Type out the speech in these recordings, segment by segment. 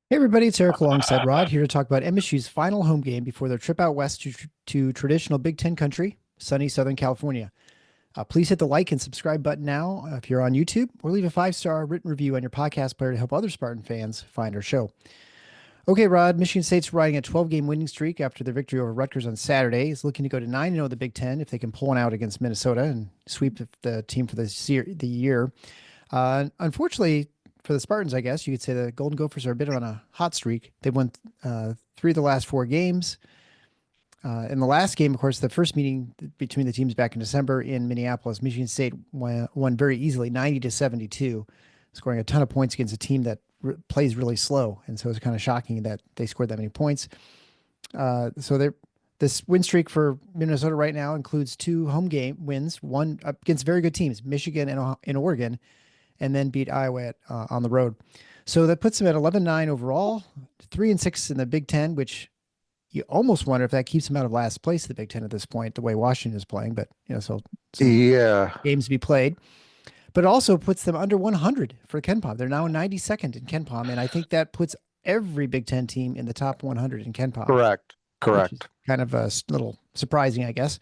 Hey everybody, it's Eric alongside Rod here to talk about MSU's final home game before their trip out west to traditional Big Ten country, sunny Southern California. Please hit the like and subscribe button now if you're on YouTube, or leave a 5-star written review on your podcast player to help other Spartan fans find our show. Okay, Rod, Michigan State's riding a 12-game winning streak after their victory over Rutgers on Saturday. Is looking to go to 9-0 in the Big Ten if they can pull one out against Minnesota and sweep the team for the year. Unfortunately, for the Spartans, I guess you could say the Golden Gophers are a bit on a hot streak. They've won 3 of the last 4 games. In the last game, of course, the first meeting between the teams back in December in Minneapolis, Michigan State won very easily, 90-72, scoring a ton of points against a team that plays really slow. And so it's kind of shocking that they scored that many points. This win streak for Minnesota right now includes 2 home game wins, one against very good teams, Michigan and Oregon, and then beat Iowa on the road. So that puts them at 11-9 overall, 3-6 in the Big Ten, which you almost wonder if that keeps them out of last place in the Big Ten at this point, the way Washington is playing. But so Yeah, games to be played. But it also puts them under 100 for KenPom. They're now 92nd in KenPom, and I think that puts every Big Ten team in the top 100 in KenPom, correct, which is correct. kind of a little surprising, I guess.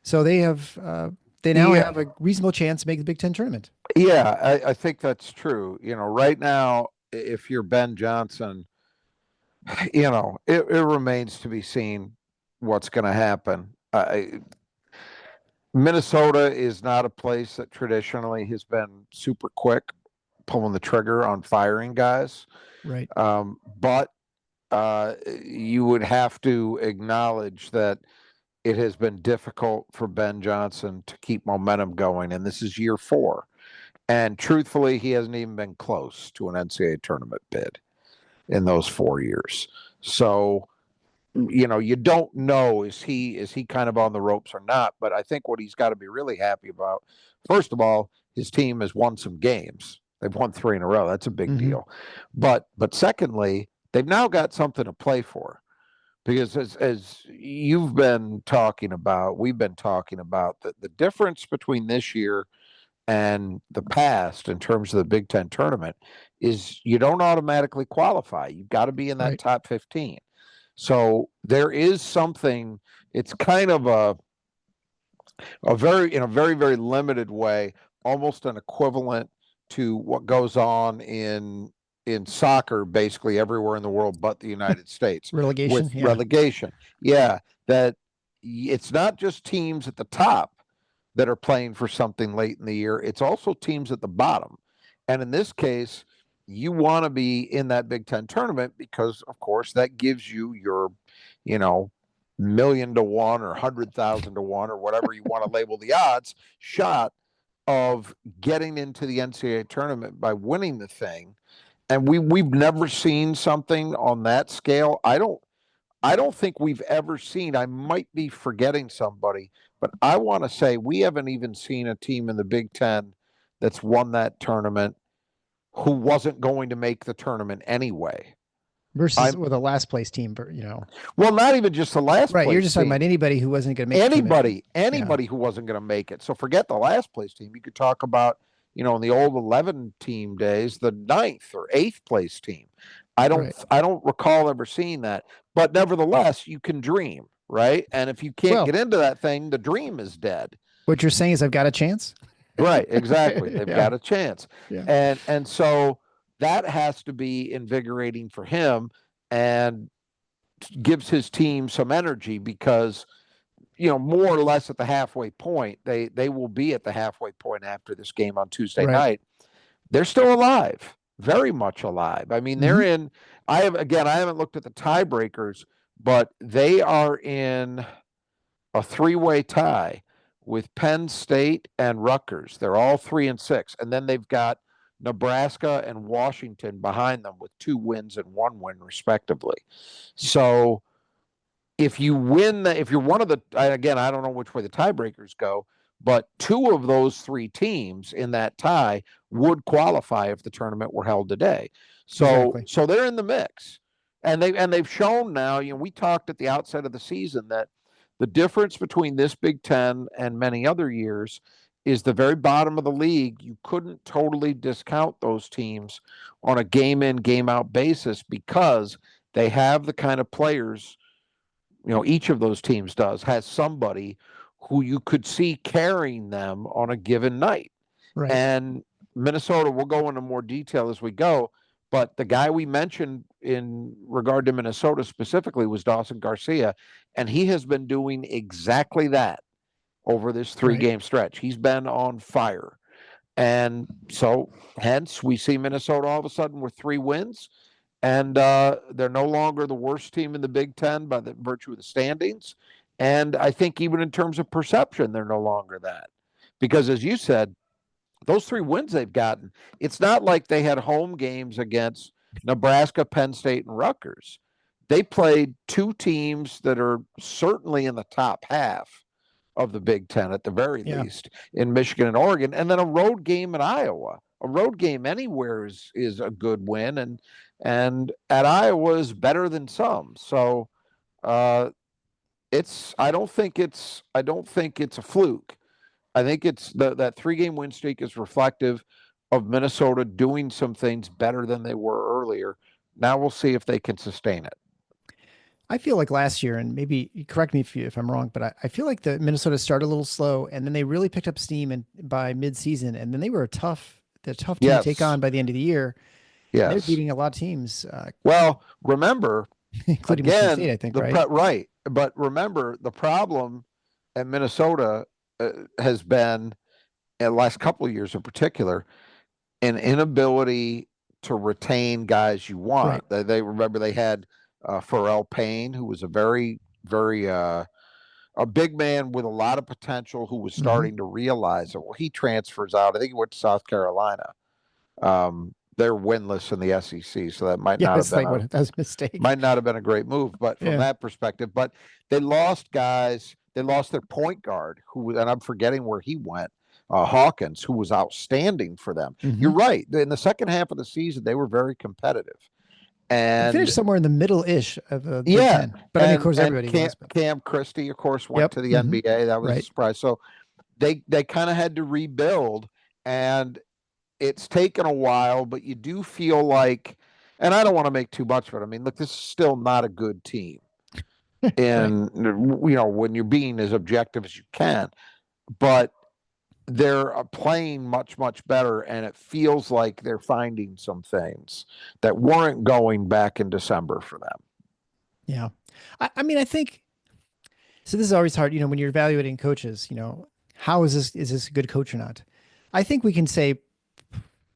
So they now Yeah, have a reasonable chance to make the Big Ten tournament. yeah, I think that's true. Right now, if you're Ben Johnson, it remains to be seen what's going to happen. Minnesota is not a place that traditionally has been super quick pulling the trigger on firing guys. Right. But you would have to acknowledge that it has been difficult for Ben Johnson to keep momentum going, and this is year 4. And truthfully, he hasn't even been close to an NCAA tournament bid in those 4 years. So, you don't know, is he kind of on the ropes or not? But I think what he's got to be really happy about, first of all, his team has won some games. They've won 3 in a row. That's a big Mm-hmm. deal. But secondly, they've now got something to play for. Because as you've been talking about, we've been talking about the difference between this year and the past in terms of the Big Ten tournament is you don't automatically qualify. You've got to be in that Right. top 15. So there is something, it's kind of in a very, very limited way, almost an equivalent to what goes on in soccer basically everywhere in the world but the United States Relegation. with Yeah. relegation. Yeah, that it's not just teams at the top that are playing for something late in the year, it's also teams at the bottom. And in this case, you want to be in that Big Ten tournament because, of course, that gives you your, you know, 1,000,000 to 1 or 100,000 to 1 or whatever you want to label the odds shot of getting into the NCAA tournament by winning the thing. And we've never seen something on that scale. I don't think we've ever seen. I might be forgetting somebody, but I want to say we haven't even seen a team in the Big Ten that's won that tournament who wasn't going to make the tournament anyway. Versus I'm with a last place team, Well, not even just the last Right. You're place just talking about team. anybody who wasn't going to make the tournament. Anybody, Yeah. anybody who wasn't going to make it. So forget the last place team. You could talk about, in the old 11 team days, the ninth or eighth place team. I don't Right. I don't recall ever seeing that. But nevertheless, you can dream, right? And if you can't Well, get into that thing, the dream is dead. what you're saying is I've got a chance. Right, exactly. They've Yeah. got a chance. Yeah. And so that has to be invigorating for him and gives his team some energy because more or less at the halfway point. They will be at the halfway point after this game on Tuesday Right. night. They're still alive, very much alive. I mean, they're Hmm. in. I haven't looked at the tiebreakers, but they are in a 3-way tie with Penn State and Rutgers. They're all 3-6, and then they've got Nebraska and Washington behind them with 2 wins and 1 win respectively. So if you win, if you're one of the, again, I don't know which way the tiebreakers go, but 2 of those 3 teams in that tie would qualify if the tournament were held today. So, Exactly. so they're in the mix, and they've shown now. We talked at the outset of the season that the difference between this Big Ten and many other years is the very bottom of the league. You couldn't totally discount those teams on a game in, game out basis because they have the kind of players, each of those teams has somebody who you could see carrying them on a given night. Right. And Minnesota, we'll go into more detail as we go, but the guy we mentioned in regard to Minnesota specifically was Dawson Garcia, and he has been doing exactly that over this 3-game stretch. He's been on fire. And so, hence, we see Minnesota all of a sudden with 3 wins, and they're no longer the worst team in the Big Ten by the virtue of the standings. And I think even in terms of perception, they're no longer that. Because as you said, those 3 wins they've gotten, it's not like they had home games against Nebraska, Penn State, and Rutgers. They played 2 teams that are certainly in the top half of the Big Ten at the very least, in Michigan and Oregon, and then a road game in Iowa. A road game anywhere is a good win, and at Iowa is better than some. So I don't think it's a fluke. I think it's that 3-game win streak is reflective of Minnesota doing some things better than they were earlier. Now we'll see if they can sustain it. I feel like last year, and maybe correct me if I'm wrong, but I feel like the Minnesota started a little slow, and then they really picked up steam by mid-season, and then they were a tough team to take on by the end of the year. Yes, they're beating a lot of teams. Well, remember, including again, Michigan State, I think, right? Right, but remember the problem at Minnesota has been, in the last couple of years in particular, an inability to retain guys you want. Right. They remember they had Pharrell Payne, who was a very, very a big man with a lot of potential, who was starting to realize it. Well, he transfers out. I think he went to South Carolina. They're winless in the SEC, so that might not have been that was a mistake. Might not have been a great move, but from that perspective, but they lost guys. They lost their point guard, who, and I'm forgetting where he went, Hawkins, who was outstanding for them. You're right. In the second half of the season, they were very competitive. And they finished somewhere in the middle-ish of the Big Ten. But I mean, of course, everybody Cam Christie, of course, went to the NBA. That was a surprise. So they kind of had to rebuild, and it's taken a while, but you do feel like, and I don't want to make too much of it. I mean, look, this is still not a good team. And when you're being as objective as you can, but they're playing much, much better, and it feels like they're finding some things that weren't going back in December for them. Yeah. I mean, I think, so this is always hard, when you're evaluating coaches, how is this a good coach or not? I think we can say,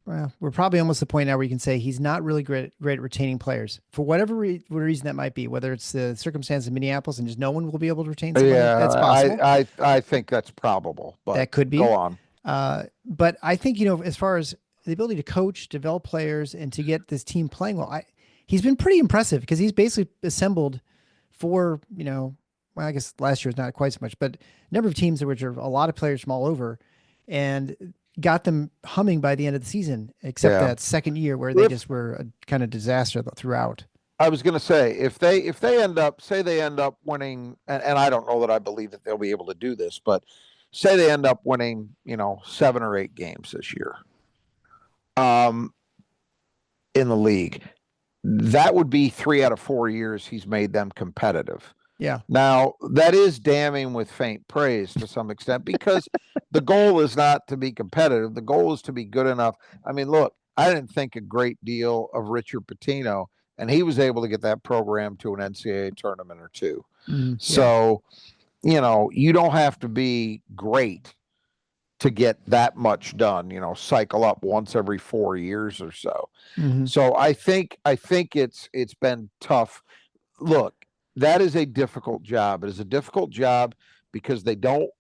well, we're probably almost at the point now where you can say he's not really great at retaining players for whatever reason that might be, whether it's the circumstance in Minneapolis and just no one will be able to retain somebody. Yeah, that's possible. I think that's probable, but that could be. Go on. But I think, as far as the ability to coach, develop players, and to get this team playing well, he's been pretty impressive because he's basically assembled for, well, I guess last year was not quite so much, but a number of teams which are a lot of players from all over, and got them humming by the end of the season, except that second year where they just were a kind of disaster throughout. I was going to say, if they end up winning, and I don't know that I believe that they'll be able to do this, but say they end up winning, 7 or 8 games this year, in the league, that would be 3 out of 4 years he's made them competitive. Yeah. Now, that is damning with faint praise to some extent, because the goal is not to be competitive. The goal is to be good enough. I mean, look, I didn't think a great deal of Richard Pitino, and he was able to get that program to an NCAA tournament or 2. So, you don't have to be great to get that much done, cycle up once every 4 years or so. So I think it's been tough. Look, that is a difficult job. It is a difficult job because they don't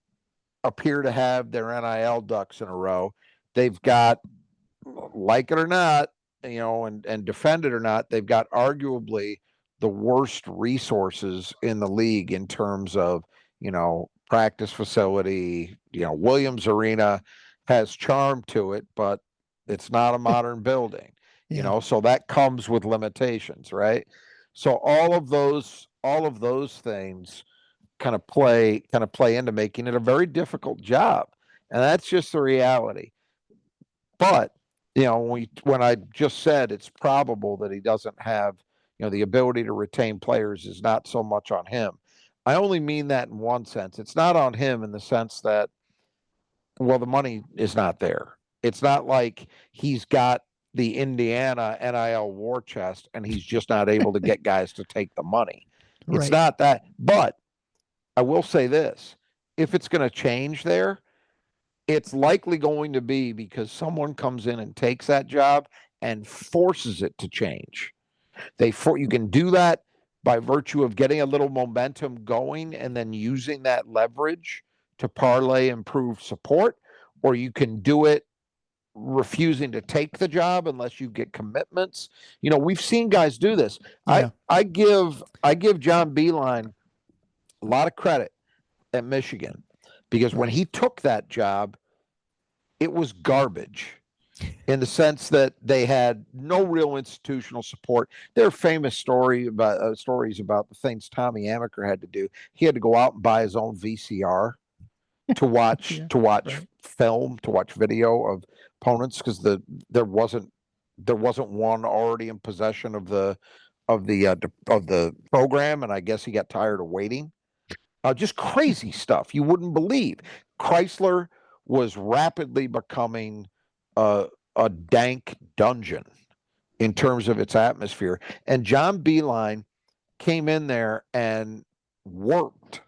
appear to have their NIL ducks in a row. They've got, like it or not, and defend it or not, they've got arguably the worst resources in the league in terms of, practice facility. Williams Arena has charm to it, but it's not a modern building, so that comes with limitations, right? So all of those things kind of play into making it a very difficult job. And that's just the reality. But, when I just said it's probable that he doesn't have, the ability to retain players is not so much on him. I only mean that in one sense. It's not on him in the sense that, well, the money is not there. It's not like he's got the Indiana NIL war chest and he's just not able to get guys to take the money. It's Right. not that. But I will say this, if it's going to change there, it's likely going to be because someone comes in and takes that job and forces it to change. You can do that by virtue of getting a little momentum going and then using that leverage to parlay improved support, or you can do it refusing to take the job unless you get commitments. We've seen guys do this. Yeah. I give John Beilein a lot of credit at Michigan because when he took that job, it was garbage in the sense that they had no real institutional support. There are famous stories about the things Tommy Amaker had to do. He had to go out and buy his own VCR to watch right. film, to watch video of opponents because there wasn't one already in possession of the program, and I guess he got tired of waiting. Just crazy stuff you wouldn't believe. Chrysler was rapidly becoming a dank dungeon in terms of its atmosphere, and John Beilein came in there and worked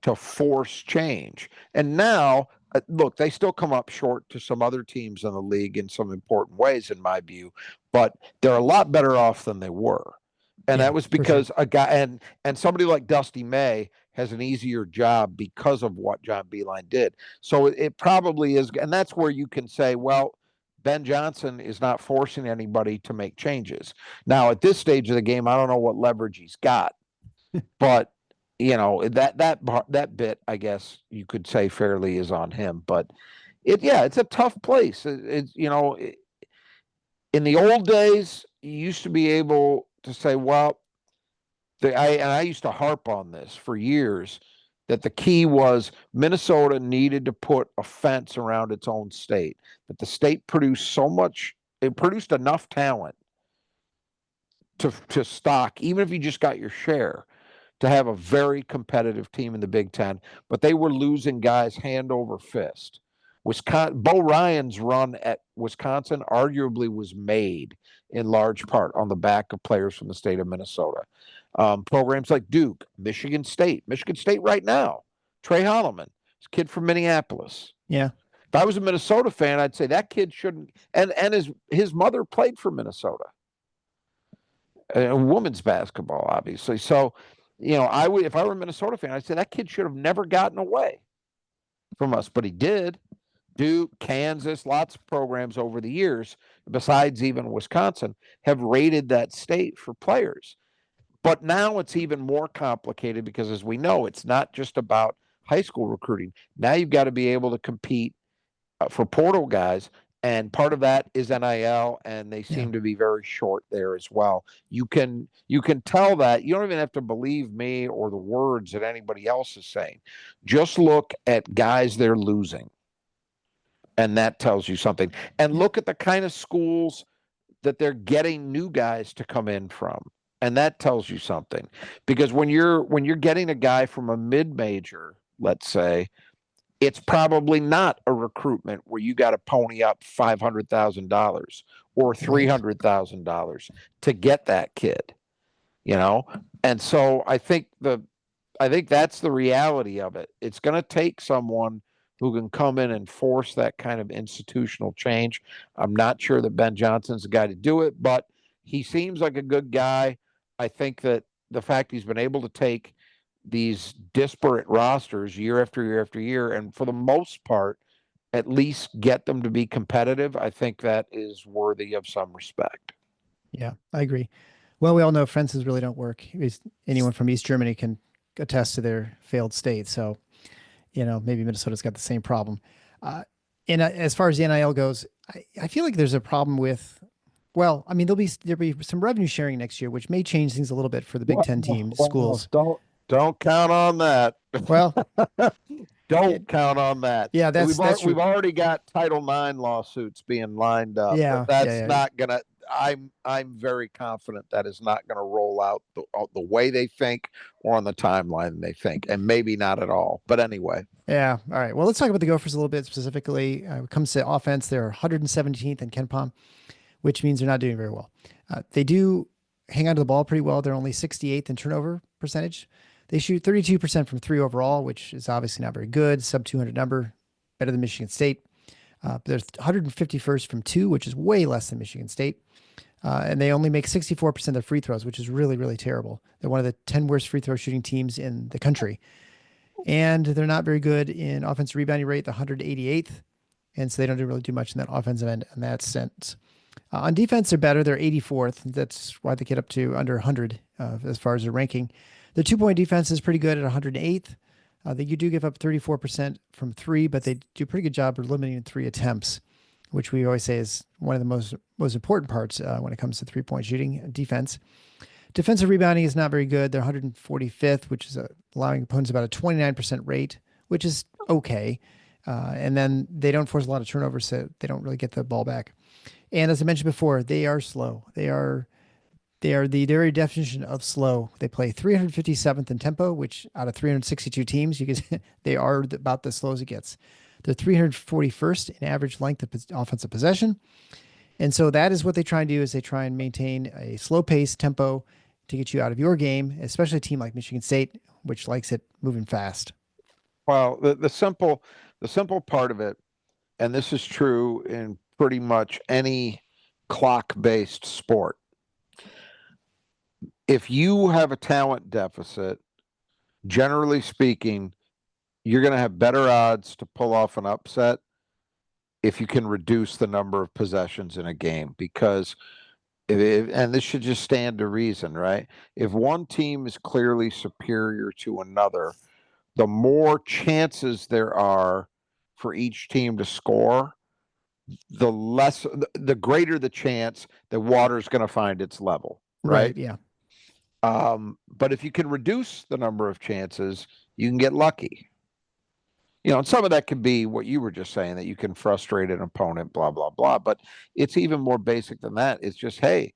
to force change. And now, look, they still come up short to some other teams in the league in some important ways, in my view, but they're a lot better off than they were. And that was because a guy and somebody like Dusty May has an easier job because of what John Beilein did. So it probably is, and that's where you can say, well, Ben Johnson is not forcing anybody to make changes. Now, at this stage of the game, I don't know what leverage he's got, but that bit, I guess you could say fairly is on him. But it's a tough place. In the old days, you used to be able to say, well, I used to harp on this for years, that the key was Minnesota needed to put a fence around its own state, that the state produced enough talent to stock, even if you just got your share, to have a very competitive team in the Big Ten, but they were losing guys hand over fist. Bo Ryan's run at Wisconsin arguably was made in large part on the back of players from the state of Minnesota. Programs like Duke, Michigan State right now, Trey Holloman, kid from Minneapolis. Yeah. If I was a Minnesota fan, I'd say that kid shouldn't. And his mother played for Minnesota, women's basketball, obviously. So, I would, if I were a Minnesota fan, I'd say that kid should have never gotten away from us, but he did. Duke, Kansas, lots of programs over the years, besides even Wisconsin, have rated that state for players. But now it's even more complicated because, as we know, it's not just about high school recruiting. Now you've got to be able to compete for portal guys, and part of that is NIL, and they seem to be very short there as well. You can tell that. You don't even have to believe me or the words that anybody else is saying. Just look at guys they're losing, and that tells you something. And look at the kind of schools that they're getting new guys to come in from, and that tells you something. Because when you're getting a guy from a mid-major, let's say, it's probably not a recruitment where you got to pony up $500,000 or $300,000 to get that kid, And so I think that's the reality of it. It's going to take someone who can come in and force that kind of institutional change. I'm not sure that Ben Johnson's the guy to do it, but he seems like a good guy. I think that the fact he's been able to take these disparate rosters year after year after year, and for the most part, at least get them to be competitive, I think that is worthy of some respect. Yeah, I agree. Well, we all know fences really don't work. Anyone from East Germany can attest to their failed state. So, maybe Minnesota's got the same problem. And as far as the NIL goes, I feel like there's a problem with, well, I mean, there'll be some revenue sharing next year, which may change things a little bit for the Big Ten teams, schools. Don't count on that. Well, Don't count on that. Yeah, And that's we've true. already got Title IX lawsuits being lined up. Yeah, That's yeah. not gonna. I'm very confident that is not going to roll out the way they think or on the timeline they think, and maybe not at all. But anyway, Yeah. All right. Well, let's talk about the Gophers a little bit specifically. When it comes to offense, they're 117th in KenPom, which means they're not doing very well. They do hang on to the ball pretty well. They're only 68th in turnover percentage. They shoot 32% from three overall, which is obviously not very good. Sub 200 number, better than Michigan State. They're 151st from two, which is way less than Michigan State. And they only make 64% of their free throws, which is really, really terrible. They're one of the 10 worst free throw shooting teams in the country. And they're not very good in offensive rebounding rate, the 188th. And so they don't really do much in that offensive end in that sense. On defense, they're better. They're 84th. That's why they get up to under 100 as far as their ranking. The 2-point defense is pretty good at 108th. You do give up 34% from three, but they do a pretty good job of limiting three attempts, which we always say is one of the most important parts when it comes to 3-point shooting defense. Defensive rebounding is not very good. They're 145th, which is allowing opponents about a 29% rate, which is okay. And then they don't force a lot of turnovers, so they don't really get the ball back. And as I mentioned before, they are slow. They are the very definition of slow. They play 357th in tempo, which out of 362 teams, they are about as slow as it gets. They're 341st in average length of offensive possession. And so that is what they try and do, is they try and maintain a slow pace tempo to get you out of your game, especially a team like Michigan State, which likes it moving fast. well, the simple part of it, and this is true in pretty much any clock-based sport. If you have a talent deficit, generally speaking, you're going to have better odds to pull off an upset if you can reduce the number of possessions in a game. Because, and this should just stand to reason, right? If one team is clearly superior to another, the more chances there are for each team to score, the greater the chance that water's going to find its level, right? Yeah. But if you can reduce the number of chances, you can get lucky. And some of that can be what you were just saying, that you can frustrate an opponent, blah, blah, blah. But it's even more basic than that. It's just, hey,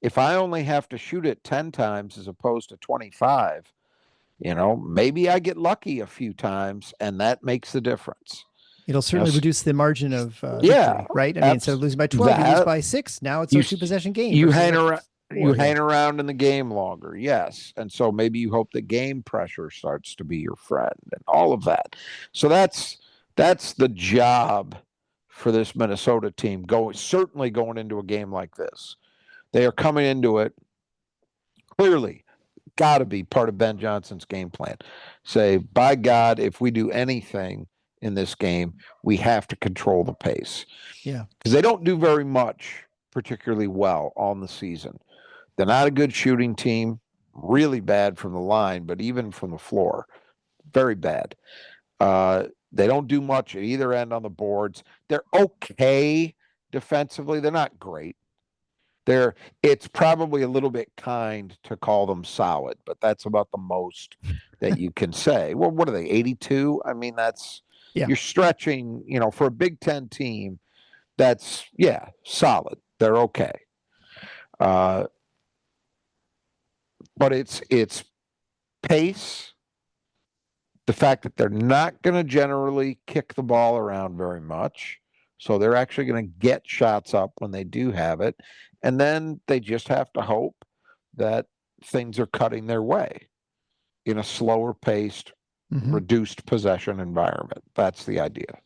if I only have to shoot it 10 times as opposed to 25, maybe I get lucky a few times, and that makes the difference. It'll certainly reduce the margin of victory, right? I mean, instead of losing by 12, you lose by 6. Now it's a 2-possession game. You hang around in the game longer, yes. And so maybe you hope the game pressure starts to be your friend and all of that. So that's the job for this Minnesota team, certainly going into a game like this. They are coming into it clearly. Got to be part of Ben Johnson's game plan. Say, by God, if we do anything in this game, we have to control the pace. Yeah. Because they don't do very much particularly well on the season. They're not a good shooting team, really bad from the line, but even from the floor, very bad. They don't do much at either end on the boards. They're okay defensively. They're not great. It's probably a little bit kind to call them solid, but that's about the most that you can say. Well, what are they, 82? I mean, you're stretching, for a Big Ten team, that's, solid. They're okay. But it's pace, the fact that they're not going to generally kick the ball around very much. So they're actually going to get shots up when they do have it. And then they just have to hope that things are cutting their way in a slower paced, reduced possession environment. That's the idea.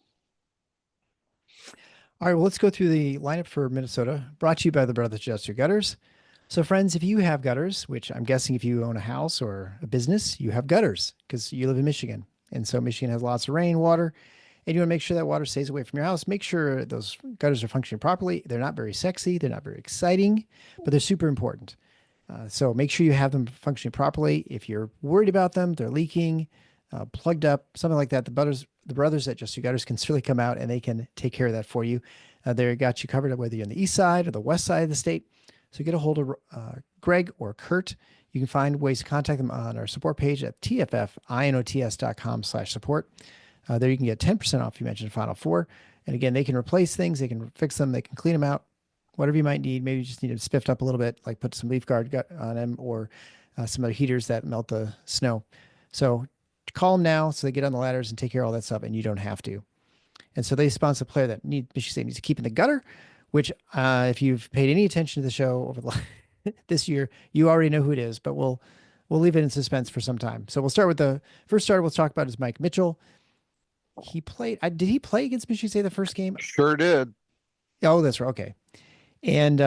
All right, well, let's go through the lineup for Minnesota, brought to you by the Brothers Jester Gutters. So, friends, if you have gutters, which I'm guessing if you own a house or a business, you have gutters because you live in Michigan. And so Michigan has lots of rainwater, and you want to make sure that water stays away from your house. Make sure those gutters are functioning properly. They're not very sexy. They're not very exciting, but they're super important. So make sure you have them functioning properly. If you're worried about them, they're leaking, plugged up, something like that, the brothers at Just Your Gutters can certainly come out and they can take care of that for you. They got you covered whether you're on the east side or the west side of the state. So get a hold of Greg or Kurt. You can find ways to contact them on our support page at tffinots.com/support. There you can get 10% off. You mentioned Final Four. And again, they can replace things, they can fix them, they can clean them out, whatever you might need. Maybe you just need them spiffed up a little bit, like put some leaf guard on them or some other heaters that melt the snow. So call them now so they get on the ladders and take care of all that stuff, and you don't have to. And so they sponsor a player that Michigan State needs to keep in the gutter, which if you've paid any attention to the show over this year, you already know who it is, but we'll leave it in suspense for some time. So we'll start with the first starter we'll talk about is Mike Mitchell. He played. Did he play against Michigan State the first game? Sure did. Oh, that's right. Okay. And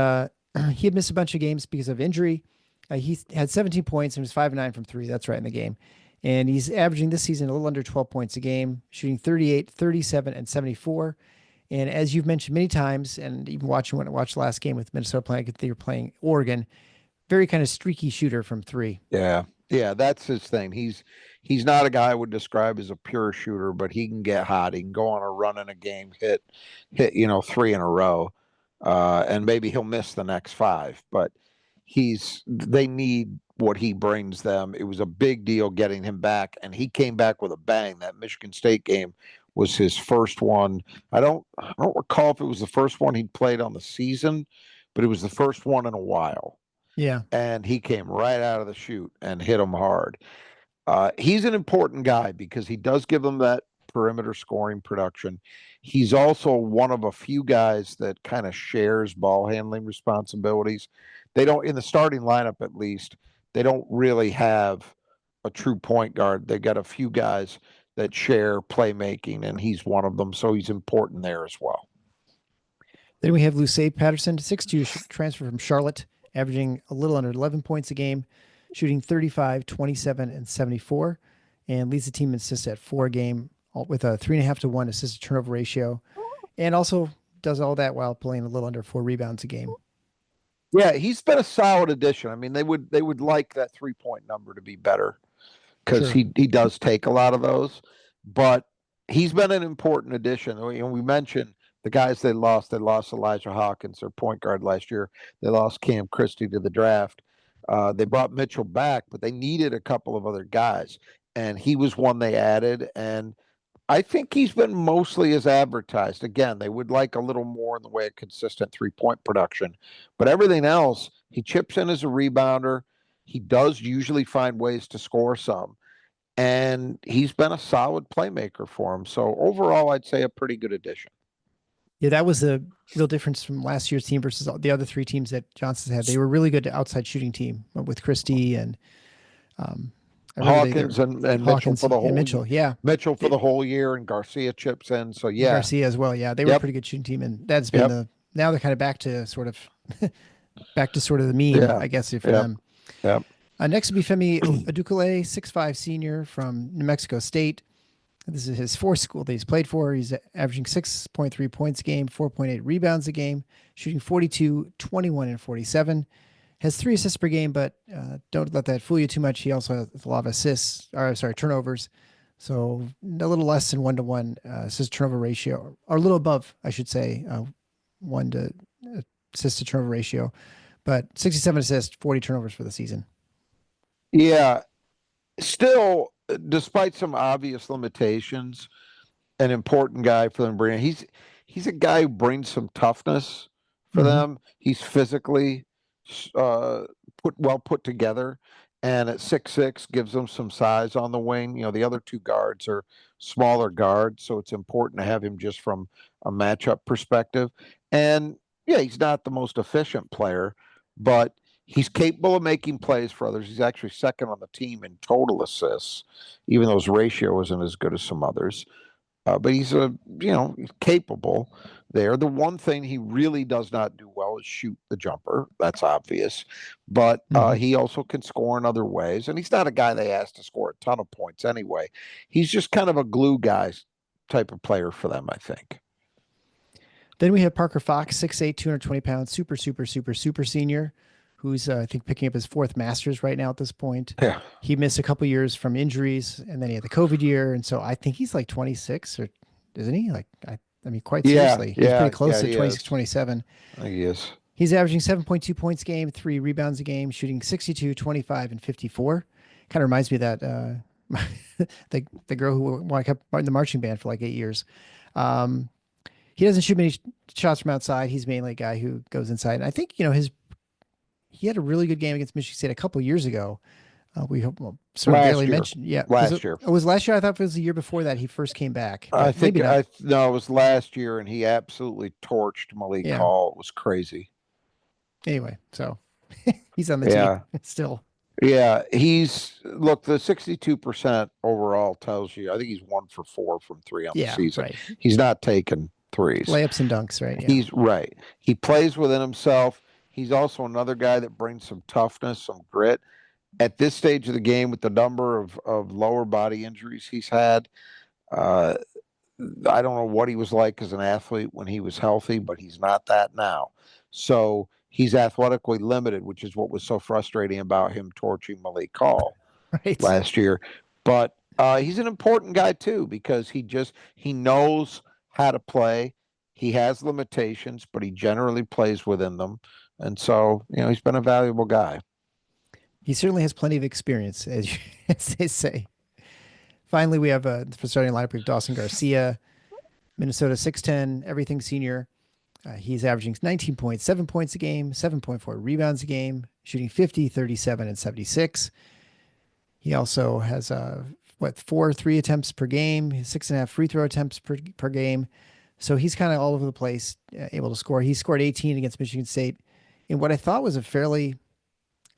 he had missed a bunch of games because of injury. He had 17 points and was 5-9 from 3. That's right, in the game. And he's averaging this season a little under 12 points a game, shooting 38, 37, and 74. And as you've mentioned many times, and even when I watched the last game with Minnesota playing, they were playing Oregon, very kind of streaky shooter from 3. Yeah. Yeah, that's his thing. He's not a guy I would describe as a pure shooter, but he can get hot. He can go on a run in a game, hit 3 in a row, and maybe he'll miss the next 5. But they need what he brings them. It was a big deal getting him back, and he came back with a bang. That Michigan State game was his first one. I don't recall if it was the first one he'd played on the season, but it was the first one in a while. Yeah. And he came right out of the chute and hit him hard. He's an important guy because he does give them that perimeter scoring production. He's also one of a few guys that kind of shares ball handling responsibilities. They don't, in the starting lineup at least, they don't really have a true point guard. They got a few guys that share playmaking, and he's one of them. So he's important there as well. Then we have Lucé Patterson, 6'2", transfer from Charlotte, averaging a little under 11 points a game, shooting 35, 27, and 74, and leads the team in assists at 4 a game with a 3.5 to 1 assist to turnover ratio, and also does all that while playing a little under 4 rebounds a game. Yeah, he's been a solid addition. I mean, they would like that 3-point number to be better because he does take a lot of those, but he's been an important addition. We mentioned the guys they lost. They lost Elijah Hawkins, their point guard last year. They lost Cam Christie to the draft. They brought Mitchell back, but they needed a couple of other guys, and he was one they added. And I think he's been mostly as advertised. Again, they would like a little more in the way of consistent 3-point production, but everything else, he chips in as a rebounder. He does usually find ways to score some, and he's been a solid playmaker for him. So overall, I'd say a pretty good addition. Yeah, that was the real difference from last year's team versus the other 3 teams that Johnson's had. They were really good outside shooting team with Christie and Hawkins and Mitchell for the whole Mitchell, yeah. Mitchell for the whole year, and Garcia chips in. So yeah. Garcia as well. Yeah. They were a pretty good shooting team, and that's been now they're kind of back to sort of the mean, I guess, for them. Yep. Next would be Femi Adukale, 6'5" senior from New Mexico State. This is his 4th school that he's played for. He's averaging 6.3 points a game, 4.8 rebounds a game, shooting 42, 21, and 47. Has 3 assists per game, but don't let that fool you too much. He also has a lot of turnovers. So a little less than 1-to-1 assist turnover ratio, or a little above, I should say, 1 to assist to turnover ratio. But 67 assists, 40 turnovers for the season. Yeah. Still, despite some obvious limitations, an important guy for them. He's a guy who brings some toughness for them. He's physically put together, and at 6'6" gives them some size on the wing. The other 2 guards are smaller guards, so it's important to have him just from a matchup perspective. And yeah, he's not the most efficient player, but he's capable of making plays for others. He's actually second on the team in total assists, even though his ratio isn't as good as some others. But he's he's capable there. The one thing he really does not do well is shoot the jumper. That's obvious. But he also can score in other ways. And he's not a guy they ask to score a ton of points anyway. He's just kind of a glue guy type of player for them, I think. Then we have Parker Fox, 6'8", 220 pounds, super senior, who's, I think, picking up his 4th Masters right now at this point. Yeah. He missed a couple years from injuries, and then he had the COVID year. And so I think he's like 26, or isn't he? Quite seriously. He's pretty close to 26, 27. I think he is. He's averaging 7.2 points a game, 3 rebounds a game, shooting 62, 25, and 54. Kind of reminds me of that the girl who I kept in the marching band for like 8 years. Um, he doesn't shoot many shots from outside. He's mainly a guy who goes inside. And I think, he had a really good game against Michigan State a couple years ago. We sort of barely Last year. mentioned. Yeah. Last year. It was last year? I thought it was the year before that he first came back, I but think maybe not. no, it was last year, and he absolutely torched Malik Yeah. Hall. It was crazy. Anyway, so he's on the Yeah. team still. Yeah, look, the 62% overall tells you, I think he's 1 for 4 from three on the Yeah, season. right. He's not taking threes. Layups and dunks, right? Yeah. He's right. He plays within himself. He's also another guy that brings some toughness, some grit. At this stage of the game, with the number of lower body injuries he's had, I don't know what he was like as an athlete when he was healthy, but he's not that now. So he's athletically limited, which is what was so frustrating about him torching Malik Hall right. last year. But he's an important guy too, because he knows how to play. He has limitations, but he generally plays within them. And so, he's been a valuable guy. He certainly has plenty of experience, as they say. Finally, we have for starting lineup, we have Dawson Garcia, Minnesota 6'10", everything senior. He's averaging 19 points, 7 points a game, 7.4 rebounds a game, shooting 50, 37, and 76. He also has 4 3 attempts per game, 6.5 free throw attempts per game. So he's kind of all over the place, able to score. He scored 18 against Michigan State in what I thought was a fairly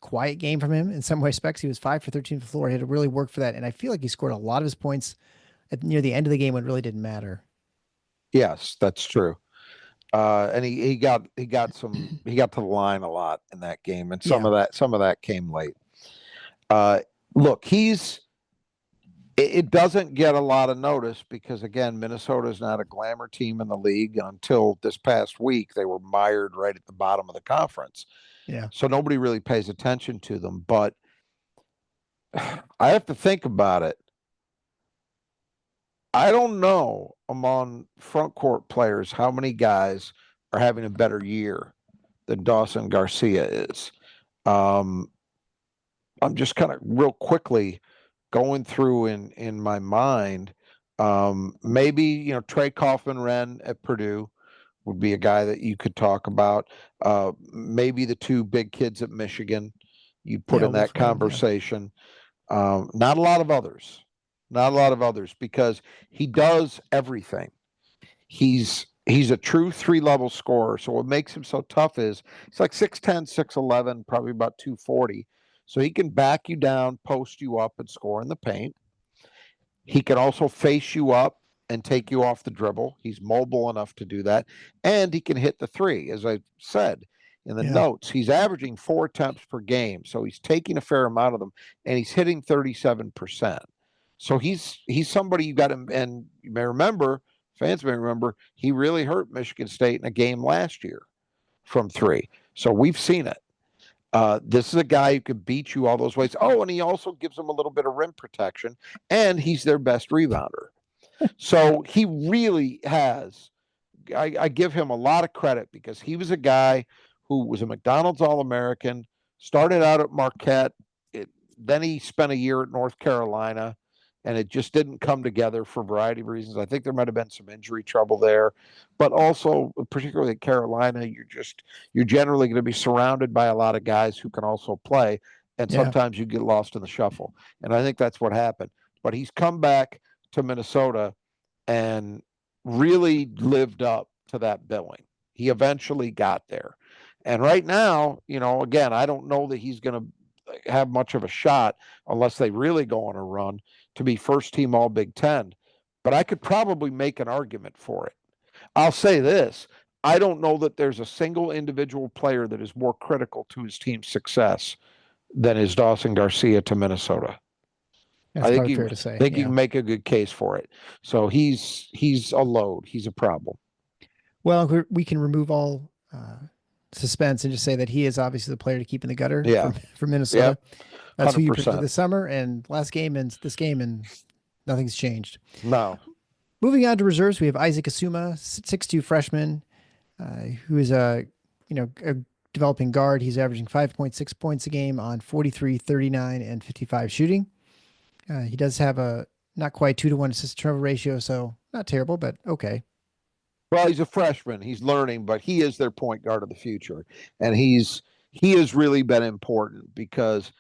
quiet game from him in some respects. He was 5 for 13 from the floor. He had to really work for that. And I feel like he scored a lot of his points near the end of the game when it really didn't matter. Yes, that's true. And he got to the line a lot in that game, and some of that came late. Look, it doesn't get a lot of notice because, again, Minnesota is not a glamour team in the league. Until this past week, they were mired right at the bottom of the conference. Yeah. So nobody really pays attention to them. But I have to think about it. I don't know among front court players how many guys are having a better year than Dawson Garcia is. I'm just kind of real quickly going through in my mind. Maybe, Trey Kaufman-Renn at Purdue would be a guy that you could talk about. Maybe the two big kids at Michigan you put in that conversation. Not a lot of others. Not a lot of others, because he does everything. He's a true 3-level scorer. So what makes him so tough is he's like 6'10", 6'11", probably about 240. So he can back you down, post you up, and score in the paint. He can also face you up and take you off the dribble. He's mobile enough to do that. And he can hit the three. As I said in the notes, he's averaging 4 attempts per game. So he's taking a fair amount of them, and he's hitting 37%. So he's somebody you got him, and you may remember, fans may remember, he really hurt Michigan State in a game last year from 3. So we've seen it. This is a guy who could beat you all those ways. Oh, and he also gives them a little bit of rim protection, and he's their best rebounder. So he really has, I give him a lot of credit, because he was a guy who was a McDonald's All-American, started out at Marquette, then he spent a year at North Carolina, and it just didn't come together for a variety of reasons. I think there might have been some injury trouble there, but also, particularly at Carolina, you're generally going to be surrounded by a lot of guys who can also play, and sometimes you get lost in the shuffle. And I think that's what happened. But he's come back to Minnesota and really lived up to that billing. He eventually got there. And right now, again, I don't know that he's going to have much of a shot unless they really go on a run to be first team all Big Ten. But I could probably make an argument for it. I'll say this. I don't know that there's a single individual player that is more critical to his team's success than is Dawson Garcia to Minnesota. That's probably fair to say. I think you can make a good case for it. So he's a load. He's a problem. Well, we can remove all suspense and just say that he is obviously the player to keep in the gutter for Minnesota. Yep. That's 100%. Who you predicted this summer and last game and this game, and nothing's changed. No. Moving on to reserves, we have Isaac Asuma, 6'2" freshman, who is a developing guard. He's averaging 5.6 points a game on 43, 39, and 55 shooting. He does have a not quite 2-to-1 assist to turnover ratio, so not terrible, but okay. Well, he's a freshman. He's learning, but he is their point guard of the future, and he has really been important because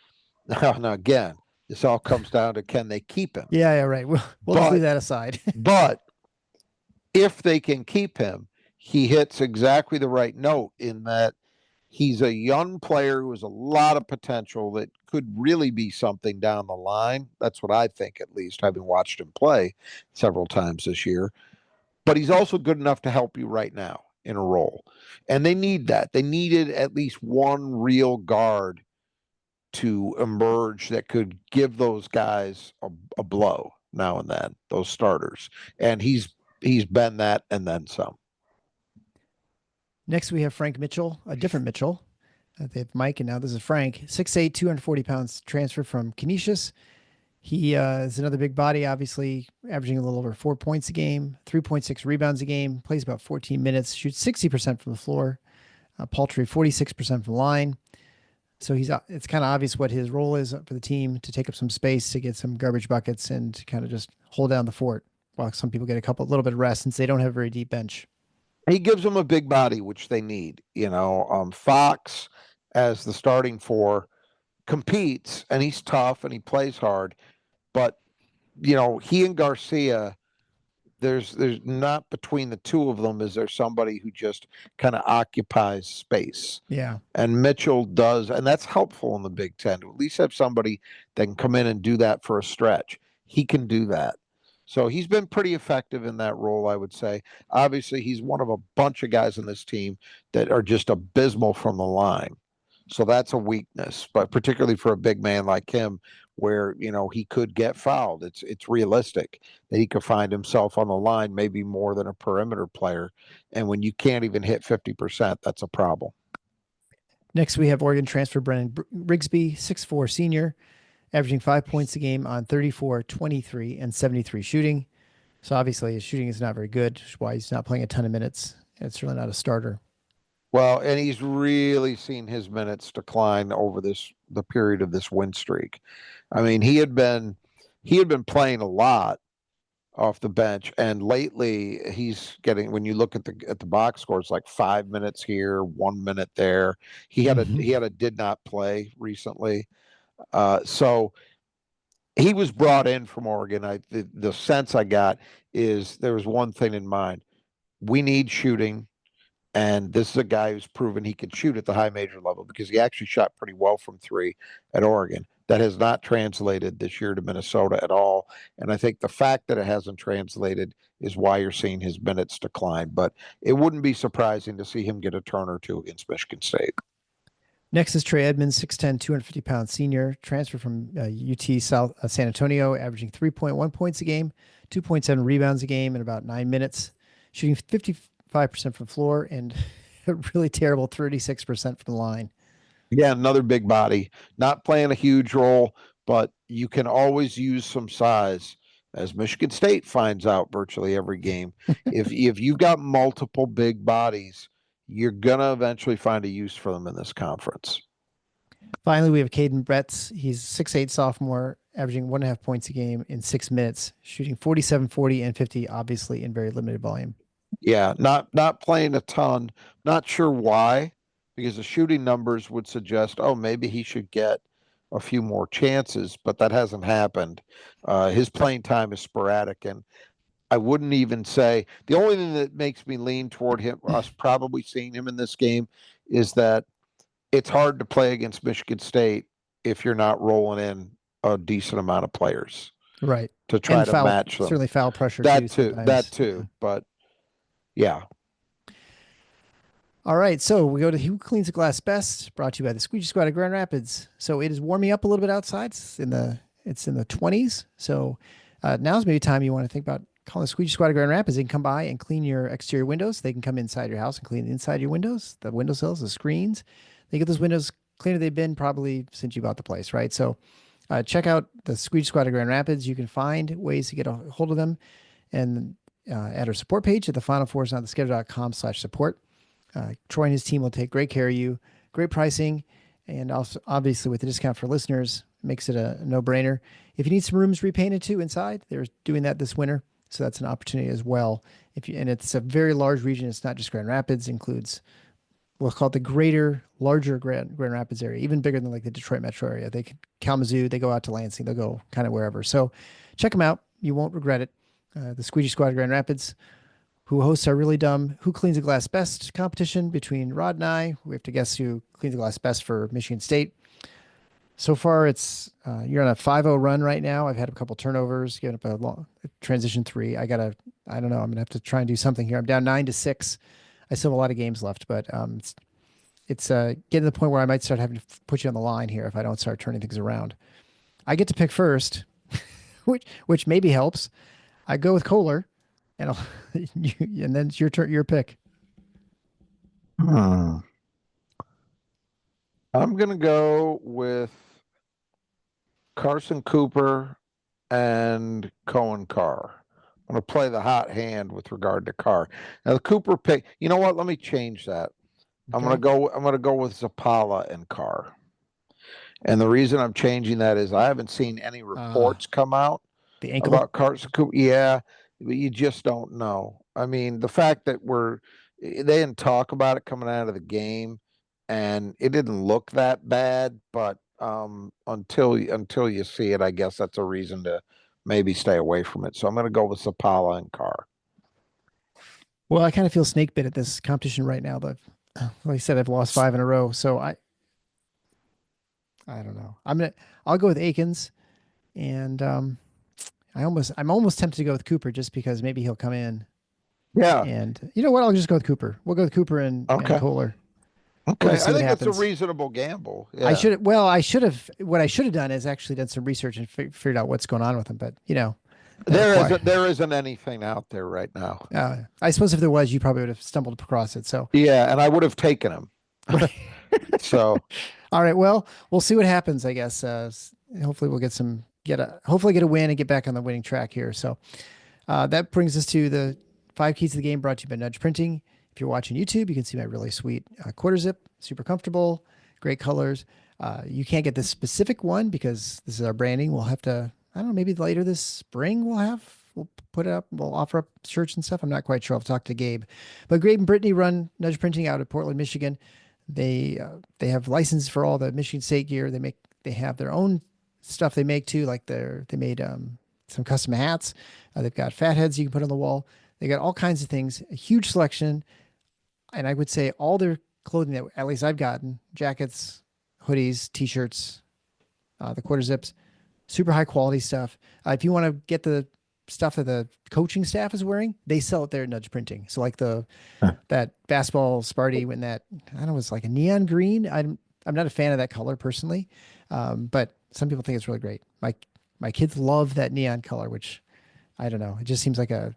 now again, this all comes down to can they keep him? Yeah, yeah, right. We'll just leave But that aside. but if they can keep him, he hits exactly the right note in that he's a young player who has a lot of potential that could really be something down the line. That's what I think, at least, having watched him play several times this year. But he's also good enough to help you right now in a role. And they need that. They needed at least one real guard to emerge that could give those guys a blow now and then, those starters. And he's been that and then some. Next, we have Frank Mitchell, a different Mitchell. They have Mike, and now this is Frank. 6'8", 240 pounds, transfer from Canisius. He is another big body, obviously, averaging a little over 4 points a game, 3.6 rebounds a game, plays about 14 minutes, shoots 60% from the floor, paltry 46% from the line. So it's kind of obvious what his role is for the team, to take up some space, to get some garbage buckets, and to kind of just hold down the fort while some people get a little bit of rest since they don't have a very deep bench. He gives them a big body, which they need. Fox as the starting four competes, and he's tough and he plays hard. But he and Garcia, there's not between the two of them is there somebody who just kind of occupies space. Yeah. And Mitchell does, and that's helpful in the Big Ten to at least have somebody that can come in and do that for a stretch. He can do that. So he's been pretty effective in that role, I would say. Obviously, he's one of a bunch of guys in this team that are just abysmal from the line. So that's a weakness, but particularly for a big man like him, where he could get fouled. It's realistic that he could find himself on the line, maybe more than a perimeter player. And when you can't even hit 50%, that's a problem. Next, we have Oregon transfer Brennan Rigsby, 6'4" senior, averaging 5 points a game on 34, 23, and 73 shooting. So obviously his shooting is not very good, which is why he's not playing a ton of minutes. It's really not a starter. Well, and he's really seen his minutes decline over the period of this win streak. I mean, he had been playing a lot off the bench, and lately he's getting, when you look at the box scores, like 5 minutes here, 1 minute there. He had a did not play recently. So he was brought in from Oregon. The sense I got is there was one thing in mind. We need shooting. And this is a guy who's proven he can shoot at the high major level because he actually shot pretty well from three at Oregon. That has not translated this year to Minnesota at all. And I think the fact that it hasn't translated is why you're seeing his minutes decline. But it wouldn't be surprising to see him get a turn or two against Michigan State. Next is Trey Edmonds, 6'10", 250-pound senior, transfer from UT South San Antonio, averaging 3.1 points a game, 2.7 rebounds a game in about 9 minutes, shooting 55% from the floor and a really terrible 36% from the line. Yeah, another big body, not playing a huge role, but you can always use some size, as Michigan State finds out virtually every game. if you've got multiple big bodies, you're gonna eventually find a use for them in this conference. Finally, we have Caden Bretz. He's 6'8" sophomore, averaging 1.5 points a game in 6 minutes, shooting 47, 40, and 50, obviously in very limited volume. Yeah, not playing a ton. Not sure why, because the shooting numbers would suggest, oh, maybe he should get a few more chances, but that hasn't happened. His playing time is sporadic, and I wouldn't even say the only thing that makes me lean toward us probably seeing him in this game is that it's hard to play against Michigan State if you're not rolling in a decent amount of players, right? To try to match them. Certainly foul pressure. That too. But yeah. All right, so we go to Who Cleans the Glass Best, brought to you by the Squeegee Squad of Grand Rapids. So it is warming up a little bit outside. It's in the 20s. So now's maybe time you want to think about calling the Squeegee Squad of Grand Rapids. They can come by and clean your exterior windows. They can come inside your house and clean inside your windows, the windowsills, the screens. They get those windows cleaner they've been probably since you bought the place, right? So check out the Squeegee Squad of Grand Rapids. You can find ways to get a hold of them and at our support page at thefinalfoursontheschedule.com/support. Troy and his team will take great care of you, great pricing, and also obviously with the discount for listeners, makes it a no-brainer. If you need some rooms repainted too inside, they're doing that this winter. So that's an opportunity as well. And it's a very large region. It's not just Grand Rapids, includes what's called the larger Grand Rapids area, even bigger than like the Detroit metro area. They could Kalamazoo, they go out to Lansing, they'll go kind of wherever. So check them out. You won't regret it. The Squeegee Squad of Grand Rapids, who hosts our really dumb Who Cleans the Glass Best competition between Rod and I. We have to guess who cleans the glass best for Michigan State. So far, you're on a 5-0 run right now. I've had a couple turnovers, given up a long transition 3. I don't know. I'm going to have to try and do something here. I'm down 9-6. I still have a lot of games left, but it's getting to the point where I might start having to put you on the line here if I don't start turning things around. I get to pick first, which maybe helps. I go with Kohler, and and then it's your turn, your pick. I'm going to go with Carson Cooper and Cohen Carr. I'm going to play the hot hand with regard to Carr. Now the Cooper pick, you know what? Let me change that. Okay. I'm going to go with Zappala and Carr. And the reason I'm changing that is I haven't seen any reports come out about Carson Cooper. Yeah, but you just don't know. I mean, the fact that they didn't talk about it coming out of the game, and it didn't look that bad, but until you see it, I guess that's a reason to maybe stay away from it. So I'm going to go with Zappala and Carr. Well, I kind of feel snake bit at this competition right now. Like I said, I've lost 5 in a row, so I don't know. I'll go with Akins, and I'm almost tempted to go with Cooper just because maybe he'll come in. Yeah. And you know what? I'll just go with Cooper. We'll go with Cooper and Kohler. Okay, I think it's a reasonable gamble. Yeah. What I should have done is actually done some research and figured out what's going on with him. But there isn't anything out there right now. I suppose if there was, you probably would have stumbled across it. So yeah, and I would have taken him. So, all right. Well, we'll see what happens. I guess. Hopefully, we'll get a win and get back on the winning track here. So that brings us to the 5 keys to the game, brought to you by Nudge Printing. If you're watching YouTube, you can see my really sweet quarter zip, super comfortable, great colors. You can't get this specific one because this is our branding. We'll have to, I don't know, maybe later this spring we'll put it up. We'll offer up shirts and stuff. I'm not quite sure. I'll talk to Gabe. But Gabe and Brittany run Nudge Printing out of Portland, Michigan. They have licenses for all the Michigan State gear. They have their own stuff they make too. Like they made some custom hats. They've got fat heads you can put on the wall. They got all kinds of things, a huge selection. And I would say all their clothing that at least I've gotten, jackets, hoodies, t-shirts, the quarter zips, super high quality stuff. If you want to get the stuff that the coaching staff is wearing, they sell it there at Nudge Printing. So like that basketball Sparty when that, I don't know, it's like a neon green. I'm not a fan of that color personally. But some people think it's really great. My kids love that neon color, which I don't know. It just seems like a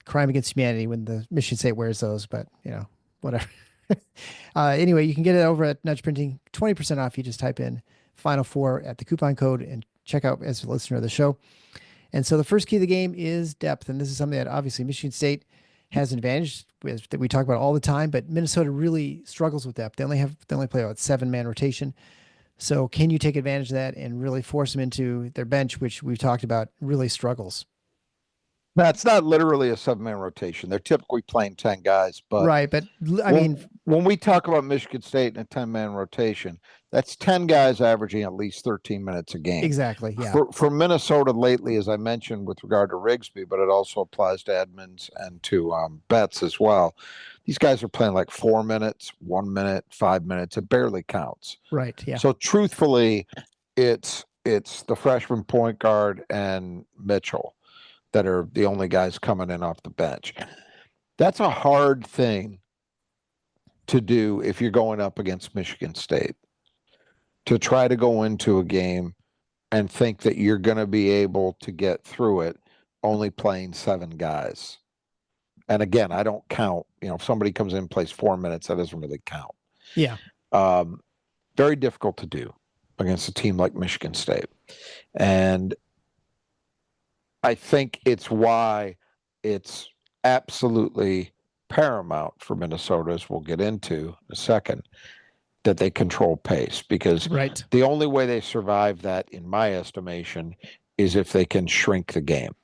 crime against humanity when the Michigan State wears those, but whatever. Anyway, you can get it over at Nudge Printing, 20% off. You just type in Final Four at the coupon code and check out as a listener of the show. And so the first key of the game is depth. And this is something that obviously Michigan State has an advantage with that we talk about all the time, but Minnesota really struggles with depth. They only play about 7-man rotation. So can you take advantage of that and really force them into their bench, which we've talked about really struggles? That's not literally a 7-man rotation. They're typically playing 10 guys, but right. But I mean, when we talk about Michigan State in a 10-man rotation, that's 10 guys averaging at least 13 minutes a game. Exactly. Yeah. For Minnesota lately, as I mentioned, with regard to Rigsby, but it also applies to Edmonds and to Betts as well. These guys are playing like 4 minutes, 1 minute, 5 minutes. It barely counts. Right. Yeah. So truthfully, it's the freshman point guard and Mitchell that are the only guys coming in off the bench. That's a hard thing to do if you're going up against Michigan State, to try to go into a game and think that you're going to be able to get through it only playing 7 guys. And again, I don't count, if somebody comes in and plays 4 minutes, that doesn't really count. Yeah. Very difficult to do against a team like Michigan State. And I think it's why it's absolutely paramount for Minnesota, as we'll get into in a second, that they control pace, because Right. the only way they survive that, in my estimation, is if they can shrink the game.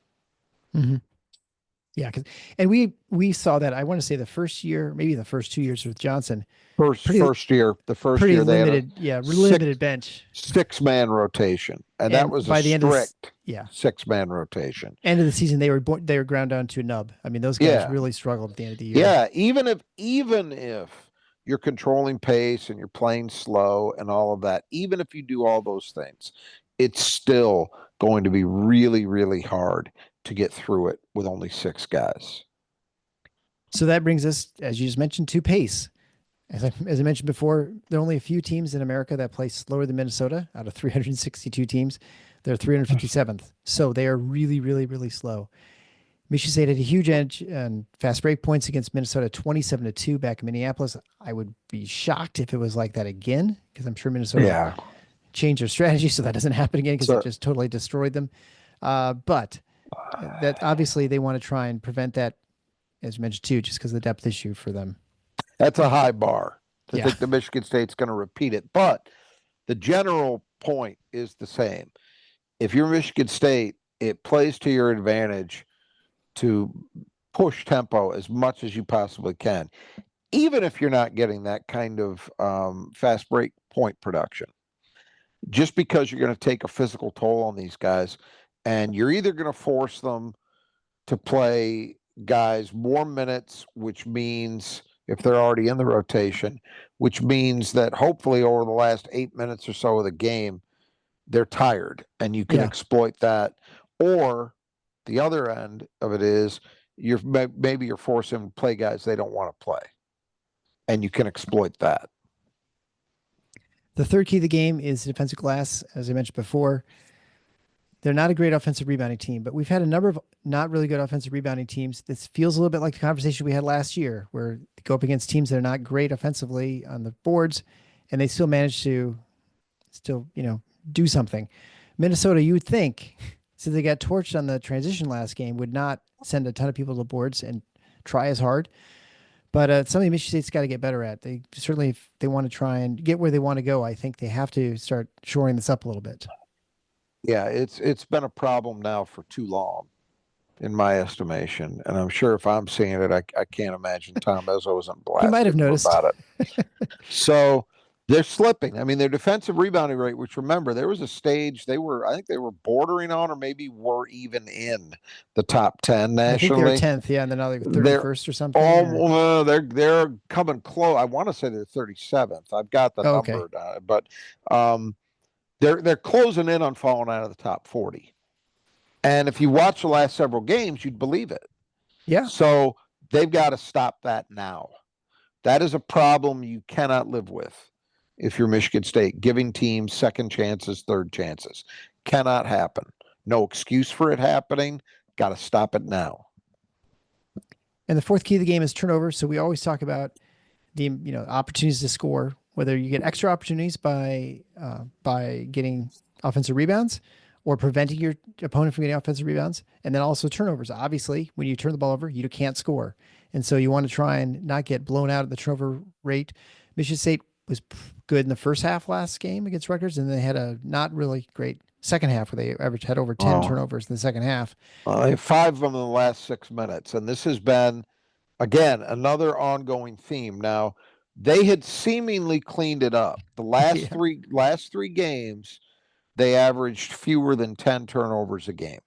Mm-hmm. Yeah, and we saw that. I want to say the first year, maybe the first 2 years with Johnson, pretty The first pretty year they had a limited. Yeah, six limited bench. six-man rotation, and that And was a by the end of this, strict yeah, 6-man rotation. end of the season, they were ground down to a nub. I mean, those guys Yeah, really struggled at the end of the year. yeah. Even if you're controlling pace and you're playing slow and all of that, even if you do all those things, it's still going to be really, really hard to get through it with only 6 guys. So that brings us, as you just mentioned, to pace. As I mentioned before, there are only a few teams in America that play slower than Minnesota. Out of 362 teams, they're 357th. So they are really, really, really slow. Michigan State had a huge edge and fast break points against Minnesota, 27-2 back in Minneapolis. I would be shocked if it was like that again, because I'm sure Minnesota will Yeah. change their strategy so that doesn't happen again, because it So just totally destroyed them. But that obviously they want to try and prevent that, as you mentioned too, just because of the depth issue for them. that's a high bar to Yeah. think that Michigan State's going to repeat it. But the general point is the same. If you're Michigan State, it plays to your advantage to push tempo as much as you possibly can, even if you're not getting that kind of fast break point production, just because you're going to take a physical toll on these guys. And you're either going to force them to play guys more minutes, which means if they're already in the rotation, which means that hopefully over the last 8 minutes or so of the game, they're tired and you can Yeah. exploit that. Or the other end of it is maybe you're forcing them to play guys they don't want to play, and you can exploit that. The third key of the game is defensive glass. As I mentioned before, they're not a great offensive rebounding team, but we've had a number of not really good offensive rebounding teams. This feels a little bit like the conversation we had last year, where they go up against teams that are not great offensively on the boards, and they still manage to do something. Minnesota, you would think, since they got torched on the transition last game, would not send a ton of people to the boards and try as hard. But it's something Michigan State's got to get better at. They certainly, if they want to try and get where they want to go, I think they have to start shoring this up a little bit. Yeah, it's been a problem now for too long, in my estimation. And I'm sure if I'm seeing it, I can't imagine Tom Izzo isn't He might have blasting noticed. about it. So they're slipping. I mean, their defensive rebounding rate, which remember, there was a stage I think they were bordering on, or maybe were even in the top 10 I think they were nationally. 10th, yeah, and then now they're They're 31st or something. they're coming close. I want to say they're 37th. I've got the Okay. number, but they're closing in on falling out of the top 40. And if you watch the last several games, you'd believe it. Yeah. So they've got to stop that now. That is a problem you cannot live with if you're Michigan State. Giving teams second chances, third chances cannot happen. No excuse for it happening. Got to stop it now. And the fourth key of the game is turnover. So we always talk about the opportunities to score, whether you get extra opportunities by getting offensive rebounds or preventing your opponent from getting offensive rebounds, and then also turnovers. Obviously, when you turn the ball over, you can't score, and so you want to try and not get blown out at the turnover rate. Michigan State was good in the first half last game against Rutgers, and they had a not really great second half where they had over 10 turnovers in the second half. 5 of them in the last 6 minutes, and this has been, again, another ongoing theme. Now, they had seemingly cleaned it up. The last three games, they averaged fewer than 10 turnovers a game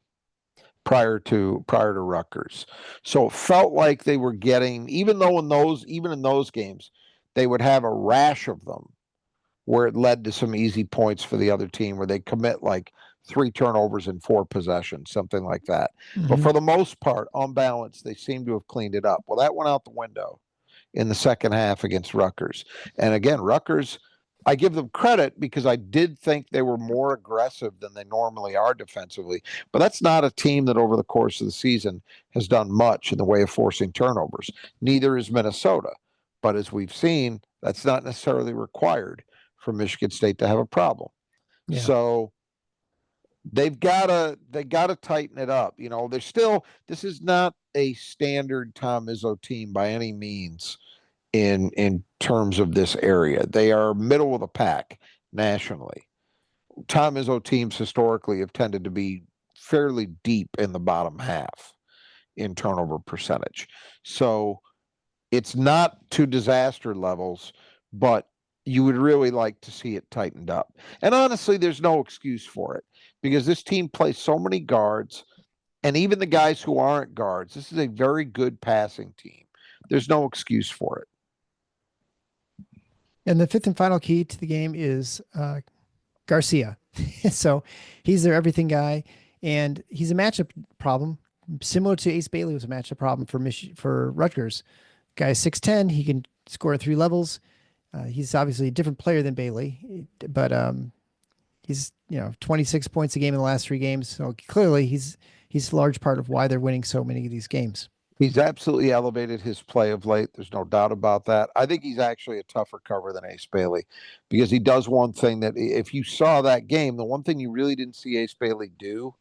prior to Rutgers. So it felt like they were getting, even in those games, they would have a rash of them where it led to some easy points for the other team, where they commit like 3 turnovers in 4 possessions, something like that. Mm-hmm. But for the most part, on balance, they seem to have cleaned it up. Well, that went out the window in the second half against Rutgers. And again, Rutgers, I give them credit because I did think they were more aggressive than they normally are defensively. But that's not a team that over the course of the season has done much in the way of forcing turnovers. Neither is Minnesota. But as we've seen, that's not necessarily required for Michigan State to have a problem. Yeah. So they gotta tighten it up. This is not a standard Tom Izzo team by any means. in terms of this area. They are middle of the pack nationally. Tom Izzo teams historically have tended to be fairly deep in the bottom half in turnover percentage. So it's not to disaster levels, but you would really like to see it tightened up. And honestly, there's no excuse for it because this team plays so many guards, and even the guys who aren't guards, this is a very good passing team. There's no excuse for it. And the fifth and final key to the game is Garcia. So he's their everything guy, and he's a matchup problem, similar to Ace Bailey was a matchup problem for Rutgers. Guy's 6'10", he can score at 3 levels. He's obviously a different player than Bailey, but he's 26 points a game in the last 3 games. So clearly he's a large part of why they're winning so many of these games. He's absolutely elevated his play of late. There's no doubt about that. I think he's actually a tougher cover than Ace Bailey because he does one thing that if you saw that game, the one thing you really didn't see Ace Bailey do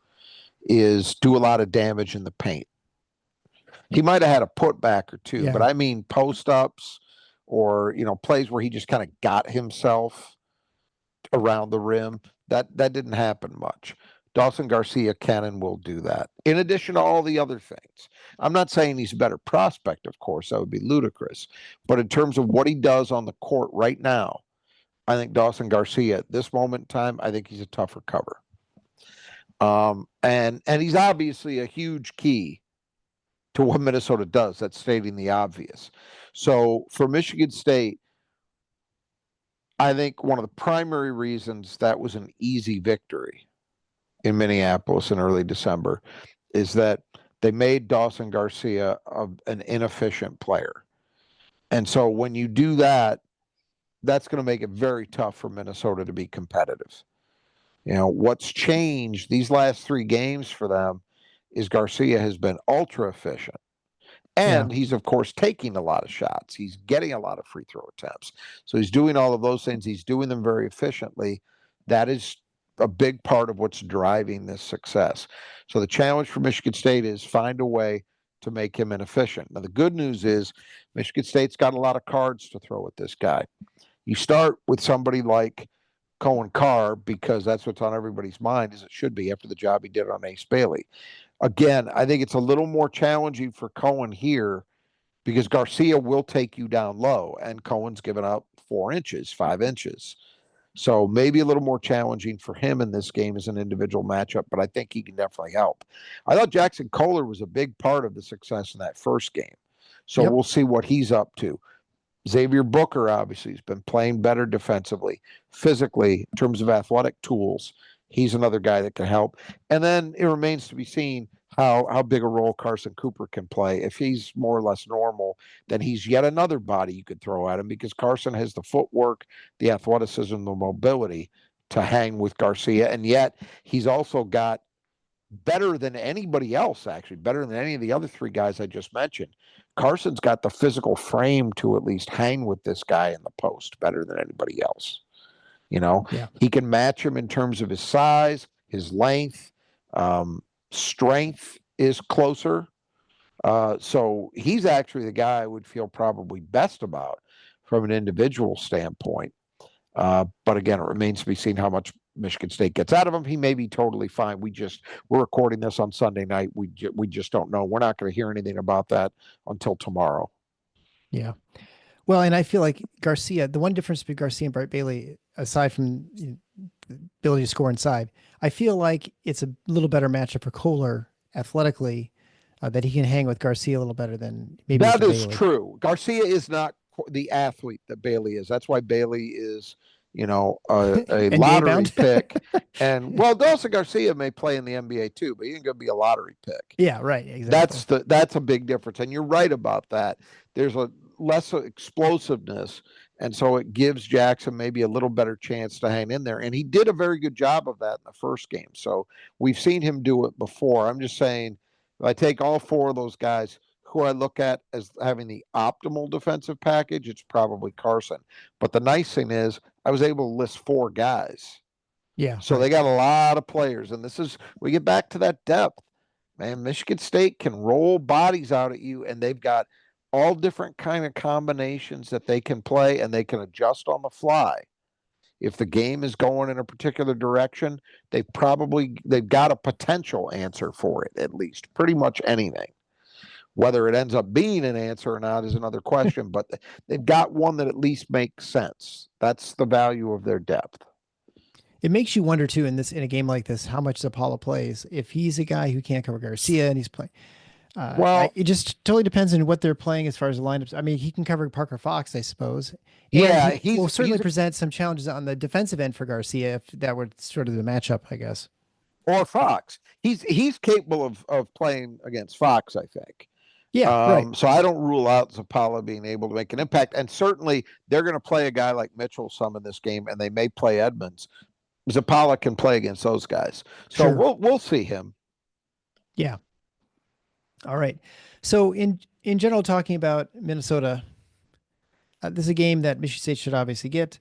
is do a lot of damage in the paint. He might have had a putback or two, but I mean post-ups or, plays where he just kind of got himself around the rim. That didn't happen much. Dawson Garcia can and will do that. In addition to all the other things. I'm not saying he's a better prospect, of course. That would be ludicrous. But in terms of what he does on the court right now, I think Dawson Garcia, at this moment in time, I think he's a tougher cover. And he's obviously a huge key to what Minnesota does. That's stating the obvious. So for Michigan State, I think one of the primary reasons that was an easy victory in Minneapolis in early December is that they made Dawson Garcia an inefficient player. And so when you do that, that's going to make it very tough for Minnesota to be competitive. What's changed these last 3 games for them is Garcia has been ultra efficient. And he's, of course, taking a lot of shots. He's getting a lot of free throw attempts. So he's doing all of those things. He's doing them very efficiently. That is a big part of what's driving this success. So the challenge for Michigan State is find a way to make him inefficient. Now, the good news is Michigan State's got a lot of cards to throw at this guy. You start with somebody like Cohen Carr because that's what's on everybody's mind, as it should be after the job he did on Ace Bailey. Again, I think it's a little more challenging for Cohen here because Garcia will take you down low, and Cohen's given up 4 inches, 5 inches. So maybe a little more challenging for him in this game as an individual matchup, but I think he can definitely help. I thought Jackson Kohler was a big part of the success in that first game. So we'll see what he's up to. Xavier Booker, obviously, has been playing better defensively, physically, in terms of athletic tools. He's another guy that can help. And then it remains to be seen how big a role Carson Cooper can play. If he's more or less normal, then he's yet another body you could throw at him because Carson has the footwork, the athleticism, the mobility to hang with Garcia. And yet he's also got better than anybody else, actually, better than any of the other 3 guys I just mentioned. Carson's got the physical frame to at least hang with this guy in the post better than anybody else. He can match him in terms of his size, his length, strength is closer. So he's actually the guy I would feel probably best about from an individual standpoint. But again, it remains to be seen how much Michigan State gets out of him. He may be totally fine. We're recording this on Sunday night. We just don't know. We're not going to hear anything about that until tomorrow. Yeah. Well, and I feel like Garcia, the one difference between Garcia and Bart Bailey, aside from the ability to score inside, I feel like it's a little better matchup for Kohler athletically, that he can hang with Garcia a little better than maybe that Mr. is Bailey. True. Garcia is not the athlete that Bailey is. That's why Bailey is, a lottery pick. And Dawson Garcia may play in the NBA too, but he ain't going to be a lottery pick. Yeah, right. Exactly. That's a big difference. And you're right about that. There's a less explosiveness. And so it gives Jackson maybe a little better chance to hang in there. And he did a very good job of that in the first game. So we've seen him do it before. I'm just saying, if I take all 4 of those guys who I look at as having the optimal defensive package, it's probably Carson. But the nice thing is I was able to list 4 guys. Yeah. So they got a lot of players. And we get back to that depth. Man, Michigan State can roll bodies out at you, and they've got all different kind of combinations that they can play, and they can adjust on the fly. If the game is going in a particular direction, they've got a potential answer for it, at least pretty much anything. Whether it ends up being an answer or not is another question, but they've got one that at least makes sense. That's the value of their depth. It makes you wonder too in a game like this how much Zapala plays. If he's a guy who can't cover Garcia and he's playing, Well, it just totally depends on what they're playing as far as the lineups. I mean, he can cover Parker Fox, I suppose, and yeah, he will certainly present some challenges on the defensive end for Garcia if that were sort of the matchup, I guess. or Fox. He's capable of playing against Fox, I think. Yeah, right. So I don't rule out Zapala being able to make an impact. And certainly they're going to play a guy like Mitchell some in this game, and they may play Edmonds. Zapala can play against those guys. So Sure. we'll see him. Yeah. All right. So in general, talking about Minnesota, this is a game that Michigan State should obviously get.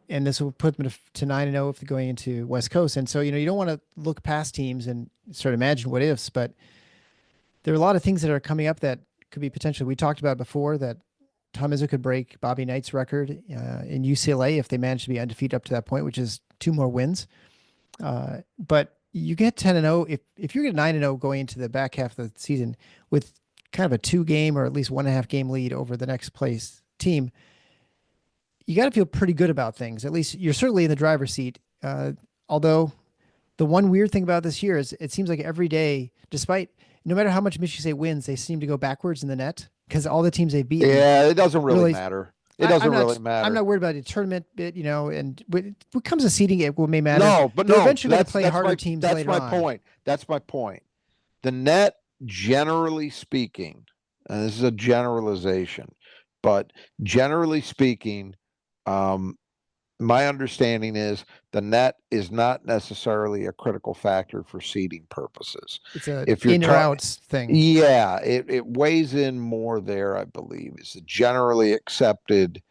And this will put them to 9-0 if they're going into West Coast. And so, you don't want to look past teams and sort of imagine what ifs, but there are a lot of things that are coming up that could be potentially, we talked about before, that Tom Izzo could break Bobby Knight's record in UCLA if they manage to be undefeated up to that point, which is 2 more wins. But you get 10-0. If you're getting 9-0 going into the back half of the season with kind of a 2-game or at least 1.5 game lead over the next place team, you got to feel pretty good about things. At least you're certainly in the driver's seat. Although the one weird thing about this year is it seems like every day, despite no matter how much Michigan State wins, they seem to go backwards in the net because all the teams they've beaten. Yeah, it doesn't really matter. It doesn't really matter. I'm not worried about the tournament bit, and when it comes to seeding, it will may matter. No, but they're eventually going to play harder teams later on. That's my point. That's my point. The net, generally speaking, and this is a generalization, but generally speaking, my understanding is the net is not necessarily a critical factor for seeding purposes. It's a in or outs thing. Yeah, it weighs in more there, I believe. It's a generally accepted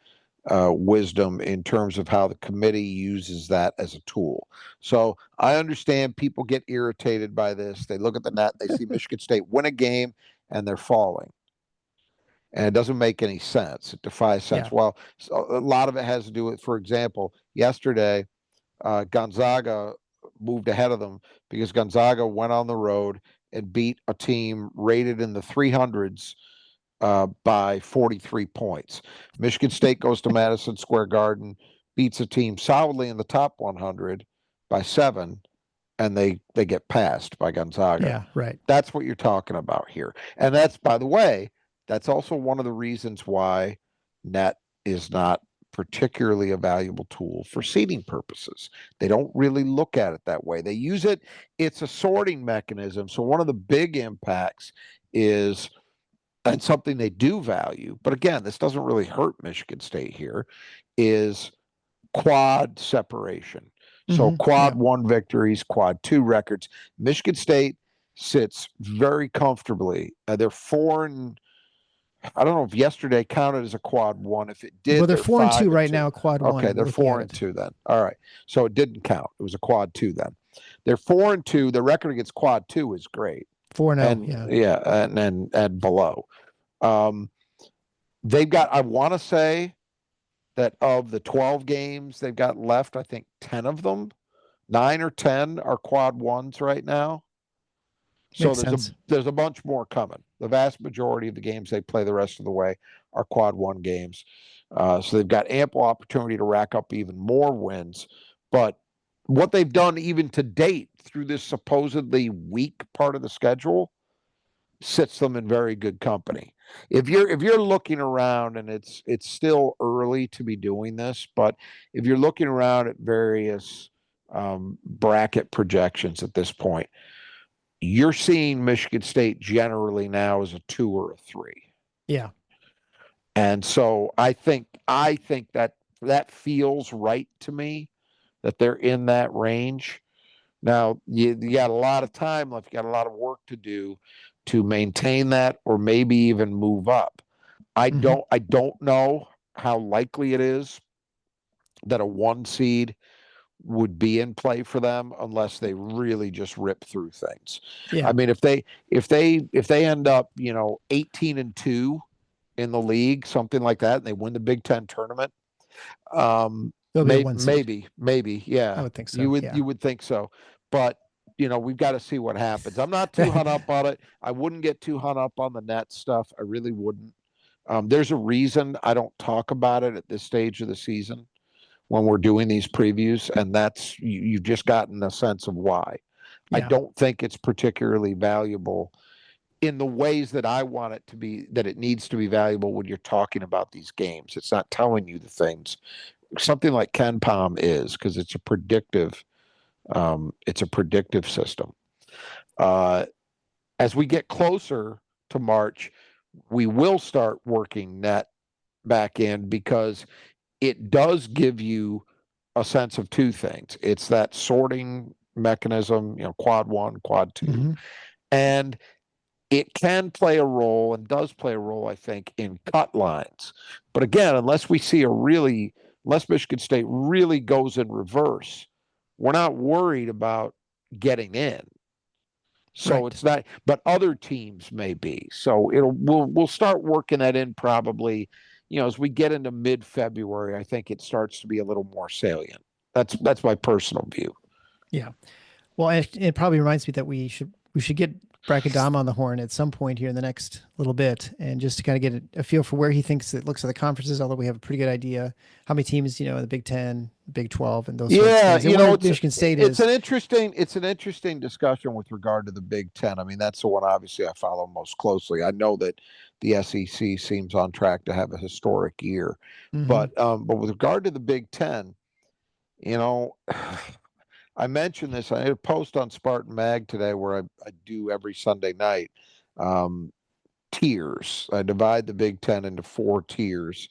wisdom in terms of how the committee uses that as a tool. So I understand people get irritated by this. They look at the net, they see Michigan State win a game, and they're falling. And it doesn't make any sense. It defies sense. Yeah. Well, so a lot of it has to do with, for example, yesterday, Gonzaga moved ahead of them because Gonzaga went on the road and beat a team rated in the 300s by 43 points. Michigan State goes to Madison Square Garden, beats a team solidly in the top 100 by 7, and they get passed by Gonzaga. Yeah, right. That's what you're talking about here. And that's, by the way, that's also one of the reasons why net is not particularly a valuable tool for seeding purposes. They don't really look at it that way. They use it, it's a sorting mechanism. So one of the big impacts is, and something they do value, but again, this doesn't really hurt Michigan State here, is quad separation. So quad 1 victories, quad 2 records. Michigan State sits very comfortably. They're 4 and I don't know if yesterday counted as a quad 1. If it did, well, they're 4-2 right now. Quad 1. Okay, they're 4-2 then. All right, so it didn't count. It was a quad 2 then. They're 4-2. Their record against quad 2 is great. 4-0. Yeah, and below. They've got. I want to say that of the 12 games they've got left, I think 10 of them, 9 or 10 are quad 1s right now. So there's a bunch more coming. The vast majority of the games they play the rest of the way are quad 1 games. So they've got ample opportunity to rack up even more wins. But what they've done even to date through this supposedly weak part of the schedule sits them in very good company. If you're looking around, and it's still early to be doing this, but if you're looking around at various bracket projections at this point, you're seeing Michigan State generally now as a 2 or a 3. Yeah. And so I think that feels right to me, that they're in that range. Now, you got a lot of time left. You got a lot of work to do to maintain that or maybe even move up. I don't know how likely it is that a 1 seed would be in play for them unless they really just rip through things. Yeah. I mean, if they end up, 18-2 in the league, something like that, and they win the Big Ten tournament, They'll be a one seed. maybe, yeah, I would think so. Yeah. you would think so, but we've got to see what happens. I'm not too hung up on it. I wouldn't get too hung up on the net stuff. I really wouldn't. There's a reason I don't talk about it at this stage of the season when we're doing these previews, and that's you've just gotten a sense of why. I Yeah. don't think it's particularly valuable in the ways that I want it to be, that it needs to be valuable when you're talking about these games. It's not telling you the things. Something like Ken Palm is, because it's a predictive system. As we get closer to March, we will start working net back in, because it does give you a sense of two things. It's that sorting mechanism, quad 1, quad 2. Mm-hmm. And it can play a role, and does play a role, I think, in cut lines. But again, unless Michigan State really goes in reverse, we're not worried about getting in. So Right. it's not, but other teams may be. So we'll start working that in probably, as we get into mid-February. I think it starts to be a little more salient. That's my personal view. Yeah. Well, it probably reminds me that we should get Bracadama on the horn at some point here in the next little bit, and just to kind of get a feel for where he thinks it looks at the conferences. Although we have a pretty good idea how many teams, in the Big 10, Big 12, and those sorts of things. And where Michigan State it's is. an interesting discussion with regard to the Big 10. I mean, that's the one obviously I follow most closely. I know that the SEC seems on track to have a historic year, Mm-hmm. but with regard to the Big 10, I mentioned this. I had a post on Spartan Mag today where I do every Sunday night tiers. I divide the Big 10 into 4 tiers.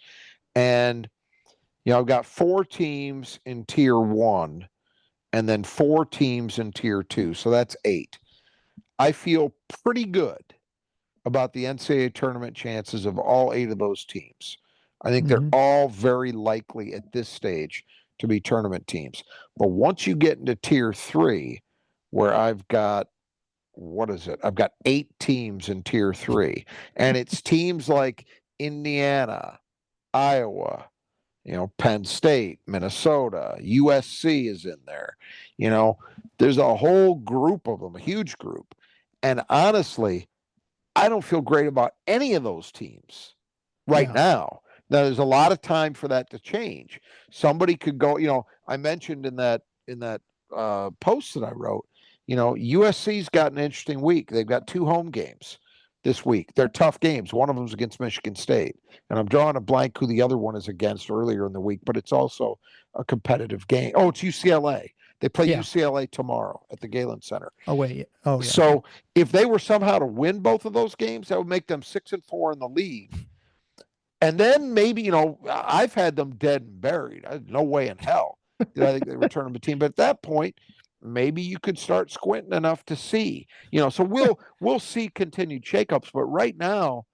And, I've got 4 teams in tier 1 and then 4 teams in tier 2. So that's 8. I feel pretty good about the NCAA tournament chances of all 8 of those teams. I think they're all very likely at this stage to be tournament teams. But once you get into tier 3, where I've got, I've got 8 teams in tier 3, and it's teams like Indiana, Iowa, Penn State, Minnesota, USC is in there. There's a whole group of them, a huge group. And honestly, I don't feel great about any of those teams right now. Now, there's a lot of time for that to change. Somebody could go, I mentioned in that post that I wrote, USC's got an interesting week. They've got 2 home games this week. They're tough games. One of them is against Michigan State, and I'm drawing a blank who the other one is against earlier in the week, but it's also a competitive game. Oh, it's UCLA. They play UCLA tomorrow at the Galen Center. Oh, wait. Oh, yeah. So if they were somehow to win both of those games, that would make them 6-4 in the league. And then maybe, I've had them dead and buried. No way in hell did I think they were a tournament team. But at that point, maybe you could start squinting enough to see. So we'll see continued shakeups. But right now,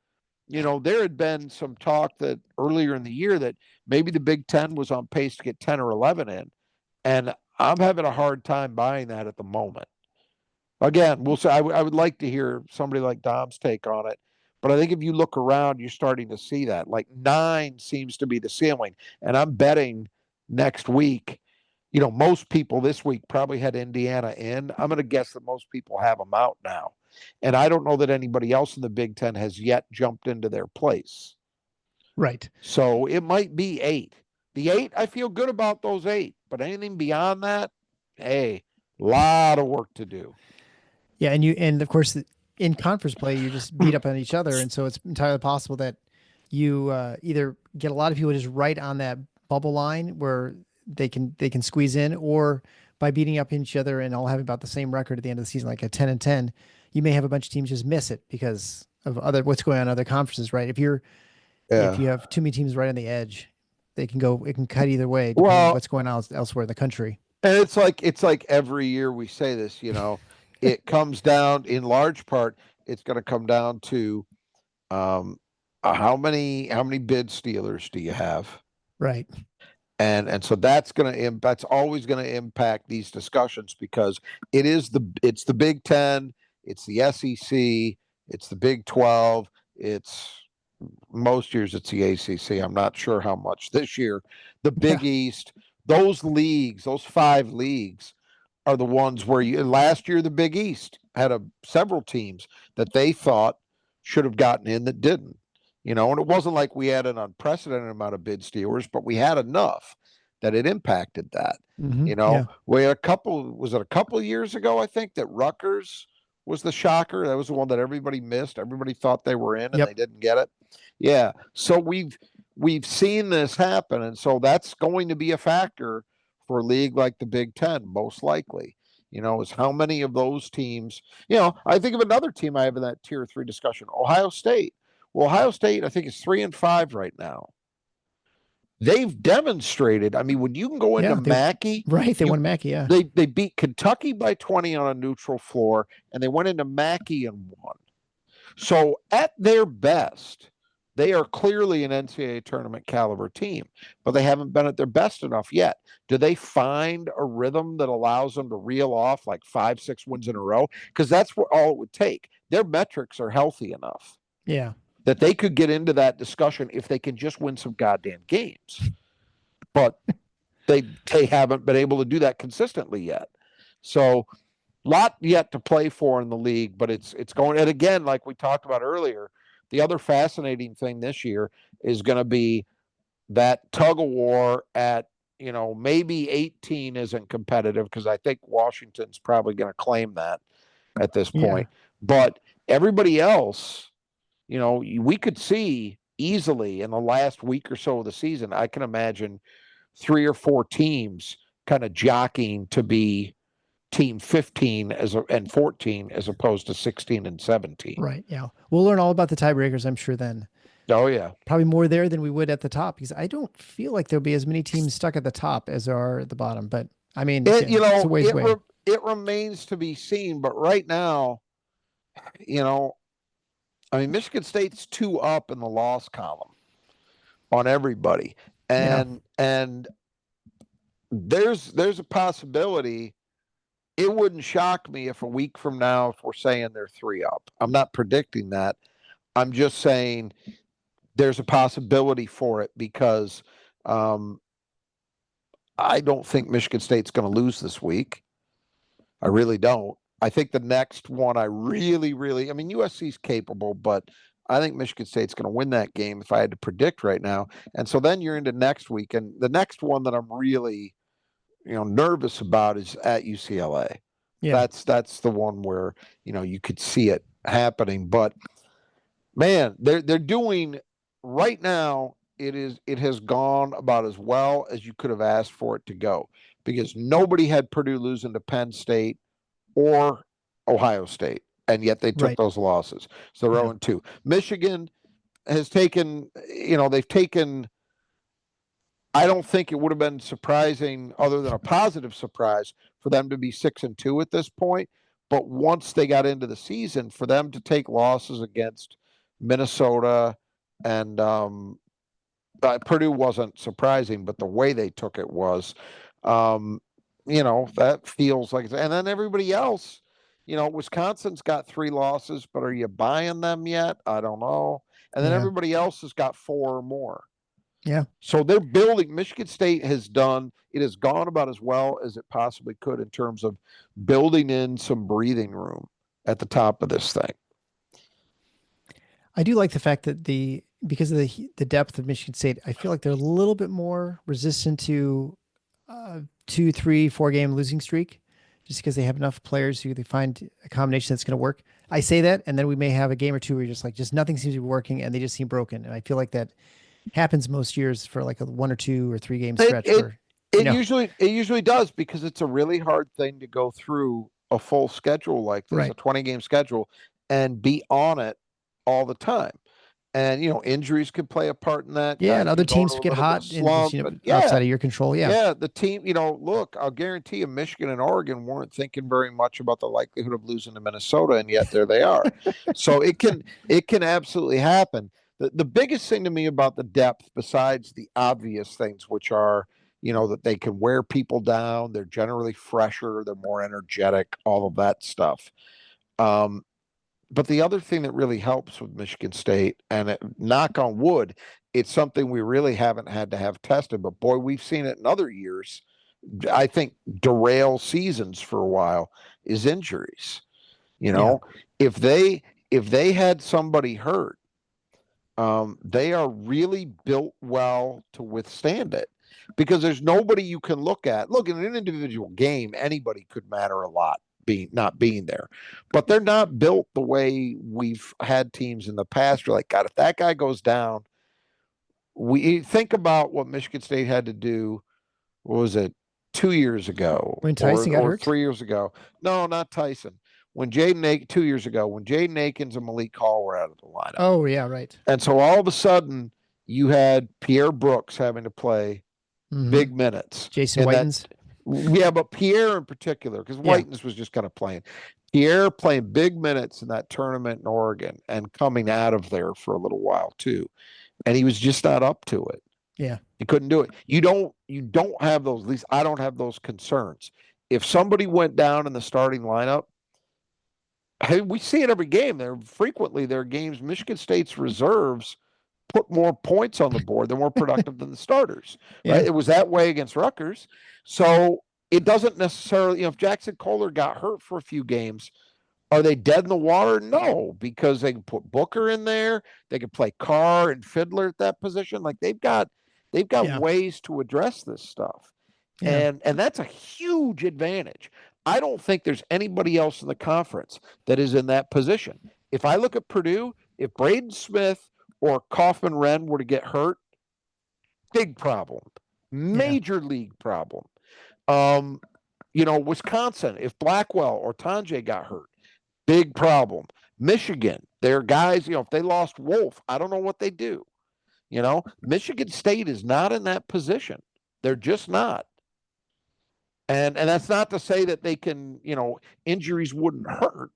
there had been some talk that earlier in the year that maybe the Big 10 was on pace to get 10 or 11 in. And I'm having a hard time buying that at the moment. Again, we'll say I would like to hear somebody like Dom's take on it. But I think if you look around, you're starting to see that. Like 9 seems to be the ceiling. And I'm betting next week, most people this week probably had Indiana in. I'm going to guess that most people have them out now. And I don't know that anybody else in the Big 10 has yet jumped into their place. Right. So it might be 8. The 8, I feel good about those 8. But anything beyond that, hey, a lot of work to do. Yeah, and of course, in conference play, you just beat up on each other, and so it's entirely possible that you either get a lot of people just right on that bubble line where they can squeeze in, or by beating up each other and all having about the same record at the end of the season, like a 10-10, you may have a bunch of teams just miss it because of what's going on in other conferences, right? If you have too many teams right on the edge, it can cut either way depending on what's going on elsewhere in the country. And it's like every year we say this, it comes down in large part, it's going to come down to how many bid stealers do you have? Right. And so that's that's always going to impact these discussions, because it's the Big Ten, it's the SEC, it's the Big 12, it's most years it's the ACC. I'm not sure how much this year. The Big East, those leagues, those 5 leagues are the ones where last year the Big East had several teams that they thought should have gotten in that didn't. And it wasn't like we had an unprecedented amount of bid stealers, but we had enough that it impacted that. We had was it a couple of years ago, I think, that Rutgers was the shocker. That was the one that everybody missed. Everybody thought they were in and they didn't get it. Yeah. So we've seen this happen. And so that's going to be a factor for a league like the Big Ten, most likely, is how many of those teams, I think of another team I have in that tier 3 discussion, Ohio State. Well, Ohio State, I think, is 3-5 right now. They've demonstrated. I mean, when you can go into Mackey, right? They won Mackey. Yeah, they beat Kentucky by 20 on a neutral floor, and they went into Mackey and won. So at their best, they are clearly an NCAA tournament caliber team, but they haven't been at their best enough yet. Do they find a rhythm that allows them to reel off like 5-6 wins in a row? Because that's all it would take. Their metrics are healthy enough. Yeah. That they could get into that discussion if they can just win some goddamn games. But they haven't been able to do that consistently yet. So lot yet to play for in the league, but it's going. And again, like we talked about earlier, the other fascinating thing this year is going to be that tug of war at, maybe 18 isn't competitive, because I think Washington's probably going to claim that at this point. But everybody else, we could see easily in the last week or so of the season, I can imagine 3 or 4 teams kind of jockeying to be team 15 and 14 as opposed to 16 and 17. Right. Yeah. We'll learn all about the tiebreakers, I'm sure, then. Oh, yeah. Probably more there than we would at the top, because I don't feel like there'll be as many teams stuck at the top as there are at the bottom. But I mean, it's a ways away. It remains to be seen. But right now, Michigan State's 2 up in the loss column on everybody. And there's a possibility. It wouldn't shock me if a week from now, if we're saying they're 3 up. I'm not predicting that. I'm just saying there's a possibility for it, because I don't think Michigan State's going to lose this week. I really don't. I think the next one I really, USC's capable, but I think Michigan State's going to win that game if I had to predict right now. And so then you're into next week. And the next one that I'm really, nervous about is at UCLA. Yeah. That's the one where, you could see it happening. But man, they're doing right now. It has gone about as well as you could have asked for it to go, because nobody had Purdue losing to Penn State or Ohio State, and yet they took those losses. So they're 0-2. Michigan has taken, they've taken, I don't think it would have been surprising, other than a positive surprise, for them to be 6-2 at this point. But once they got into the season, for them to take losses against Minnesota and Purdue wasn't surprising, but the way they took it was, that feels like, and then everybody else, Wisconsin's got 3 losses, but are you buying them yet? I don't know. And then everybody else has got 4 or more. Yeah. So they're building. Michigan State has gone about as well as it possibly could in terms of building in some breathing room at the top of this thing. I do like the fact that because of the depth of Michigan State, I feel like they're a little bit more resistant to 2, 3, 4 game losing streak, just because they have enough players who they find a combination that's going to work. I say that, and then we may have a game or two where you're just nothing seems to be working, and they just seem broken. And I feel like that happens most years for like a 1 or 2 or 3 game stretch. It usually does, because it's a really hard thing to go through a full schedule like this, a 20 game schedule, and be on it all the time. And, injuries could play a part in that. Yeah, and other teams get hot outside of your control. Yeah, the team, look, I'll guarantee you Michigan and Oregon weren't thinking very much about the likelihood of losing to Minnesota, and yet there they are. So it can absolutely happen. The biggest thing to me about the depth, besides the obvious things, which are, that they can wear people down. They're generally fresher. They're more energetic, all of that stuff. But the other thing that really helps with Michigan State, and knock on wood, it's something we really haven't had to have tested, but boy, we've seen it in other years. I think derail seasons for a while is injuries. Yeah. If they had somebody hurt, they are really built well to withstand it because there's nobody you can look at. Look, in an individual game, anybody could matter a lot not being there, but they're not built the way we've had teams in the past. You're like, God, if that guy goes down, we think about what Michigan State had to do. What was it, 2 years ago When Tyson got or hurt? 3 years ago? No, not Tyson. When 2 years ago, when Jaden Akins and Malik Hall were out of the lineup. Oh, yeah, right. And so all of a sudden, you had Pierre Brooks having to play big minutes. Jason Whitens. Yeah, but Pierre in particular, because Whitens was just kind of playing. Pierre playing big minutes in that tournament in Oregon and coming out of there for a little while too. And he was just not up to it. Yeah. He couldn't do it. You don't have those, at least I don't have those concerns. If somebody went down in the starting lineup, hey, we see it every game. There are games Michigan State's reserves put more points on the board. They're more productive than the starters. Yeah. Right? It was that way against Rutgers. So it doesn't necessarily, if Jackson Kohler got hurt for a few games, are they dead in the water? No, because they can put Booker in there. They can play Carr and Fiddler at that position. Like they've got ways to address this stuff. Yeah. And that's a huge advantage. I don't think there's anybody else in the conference that is in that position. If I look at Purdue, if Braden Smith or Kaufman Wren were to get hurt, big problem. Major league problem. Wisconsin, if Blackwell or Tanjay got hurt, big problem. Michigan, their guys, if they lost Wolf, I don't know what they do. Michigan State is not in that position. They're just not. And that's not to say that they can, injuries wouldn't hurt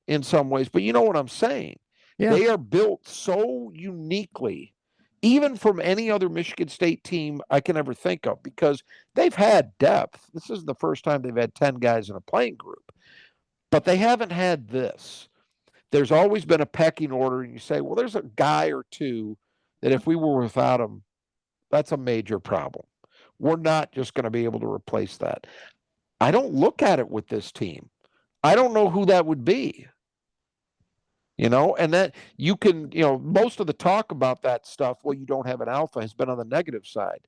in some ways, but you know what I'm saying? Yeah. They are built so uniquely, even from any other Michigan State team I can ever think of, because they've had depth. This isn't the first time they've had 10 guys in a playing group, but they haven't had this. There's always been a pecking order, and you say, well, there's a guy or two that if we were without him, that's a major problem. We're not just going to be able to replace that. I don't look at it with this team. I don't know who that would be. And that you can, most of the talk about that stuff, well, you don't have an alpha, has been on the negative side.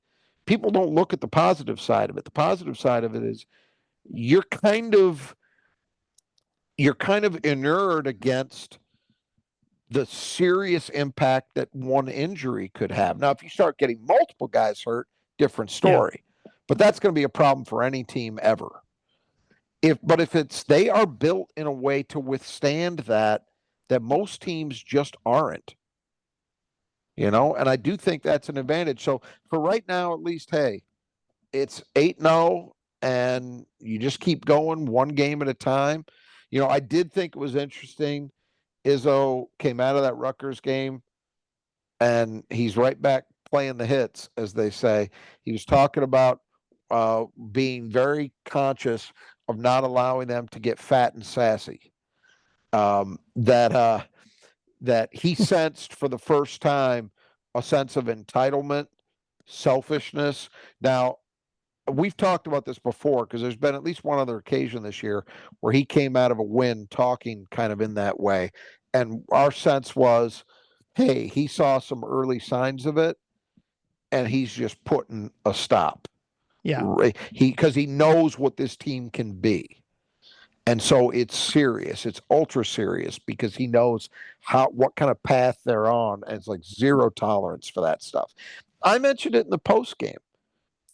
People don't look at the positive side of it. The positive side of it is you're kind of inured against the serious impact that one injury could have. Now, if you start getting multiple guys hurt, different story. Yeah. But that's going to be a problem for any team ever. If they are built in a way to withstand that most teams just aren't. And I do think that's an advantage. So for right now, at least, hey, it's 8-0 and you just keep going one game at a time. I did think it was interesting. Izzo came out of that Rutgers game and he's right back playing the hits, as they say. He was talking about being very conscious of not allowing them to get fat and sassy. That he sensed for the first time a sense of entitlement, selfishness. Now, we've talked about this before because there's been at least one other occasion this year where he came out of a win talking kind of in that way. And our sense was, hey, he saw some early signs of it and he's just putting a stop. Yeah. Because he knows what this team can be. And so it's serious. It's ultra serious because he knows what kind of path they're on. And it's like zero tolerance for that stuff. I mentioned it in the post game.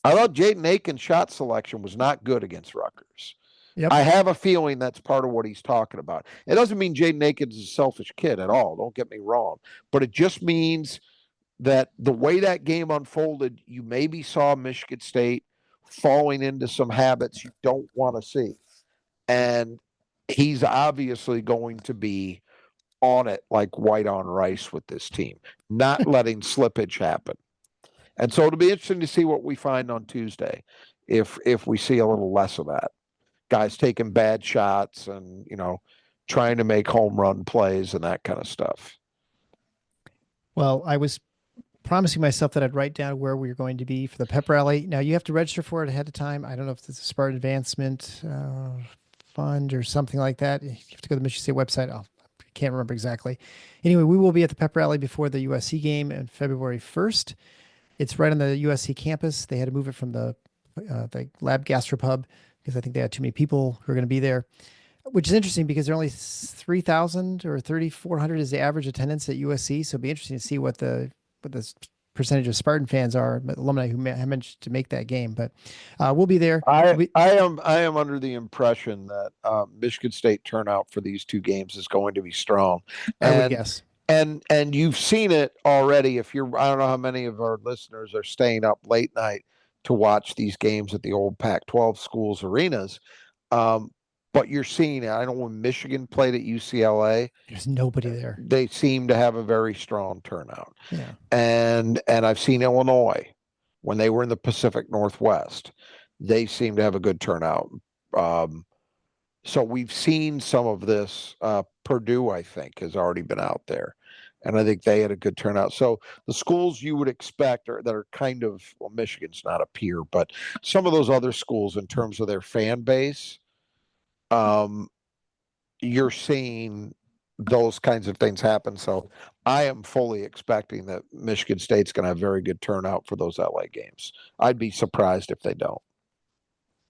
I thought Jaden Akins' shot selection was not good against Rutgers. Yep. I have a feeling that's part of what he's talking about. It doesn't mean Jaden Akins is a selfish kid at all. Don't get me wrong. But it just means that the way that game unfolded, you maybe saw Michigan State falling into some habits you don't want to see. And he's obviously going to be on it like white on rice with this team, not letting slippage happen. And so it'll be interesting to see what we find on Tuesday, if we see a little less of that. Guys taking bad shots and, trying to make home run plays and that kind of stuff. Well, I was promising myself that I'd write down where we were going to be for the pep rally. Now you have to register for it ahead of time. I don't know if it's a Spartan Advancement Fund or something like that. You have to go to the Michigan State website. I can't remember exactly. Anyway, we will be at the pep rally before the USC game on February 1st. It's right on the USC campus. They had to move it from the Lab Gastropub because I think they had too many people who are going to be there, which is interesting because they're only 3,000 or 3,400 is the average attendance at USC. So it'll be interesting to see what the percentage of Spartan fans are, alumni who have managed to make that game. But we'll be there. I am under the impression that Michigan State turnout for these two games is going to be strong. I would guess. And you've I don't know how many of our listeners are staying up late night to watch these games at the old Pac-12 schools arenas. But you're seeing it. I know when Michigan played at UCLA, there's nobody there. They seem to have a very strong turnout. Yeah. And I've seen Illinois when they were in the Pacific Northwest. They seem to have a good turnout. So we've seen some of this. Purdue, I think, has already been out there, and I think they had a good turnout. So the schools you would expect that are kind of, well, Michigan's not a peer, but some of those other schools in terms of their fan base, you're seeing those kinds of things happen. So I am fully expecting that Michigan State's going to have very good turnout for those LA games. I'd be surprised if they don't.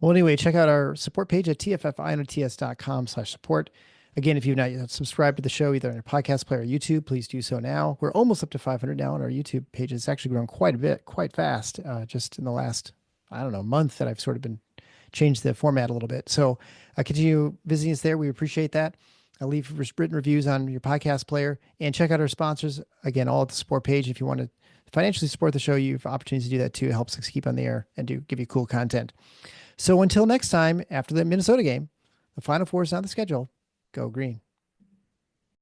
Well, anyway, check out our support page at tffinots.com/support. Again, if you've not yet subscribed to the show, either on your podcast player or YouTube, please do so now. We're almost up to 500 now on our YouTube page. It's actually grown quite a bit, quite fast, just in the last, month that I've sort of been changed the format a little bit. So continue visiting us there. We appreciate that. Leave written reviews on your podcast player and check out our sponsors. Again, all at the support page. If you want to financially support the show, you have opportunities to do that too. It helps us keep on the air and do give you cool content. So until next time, after the Minnesota game, the Final Four is on the schedule. Go Green.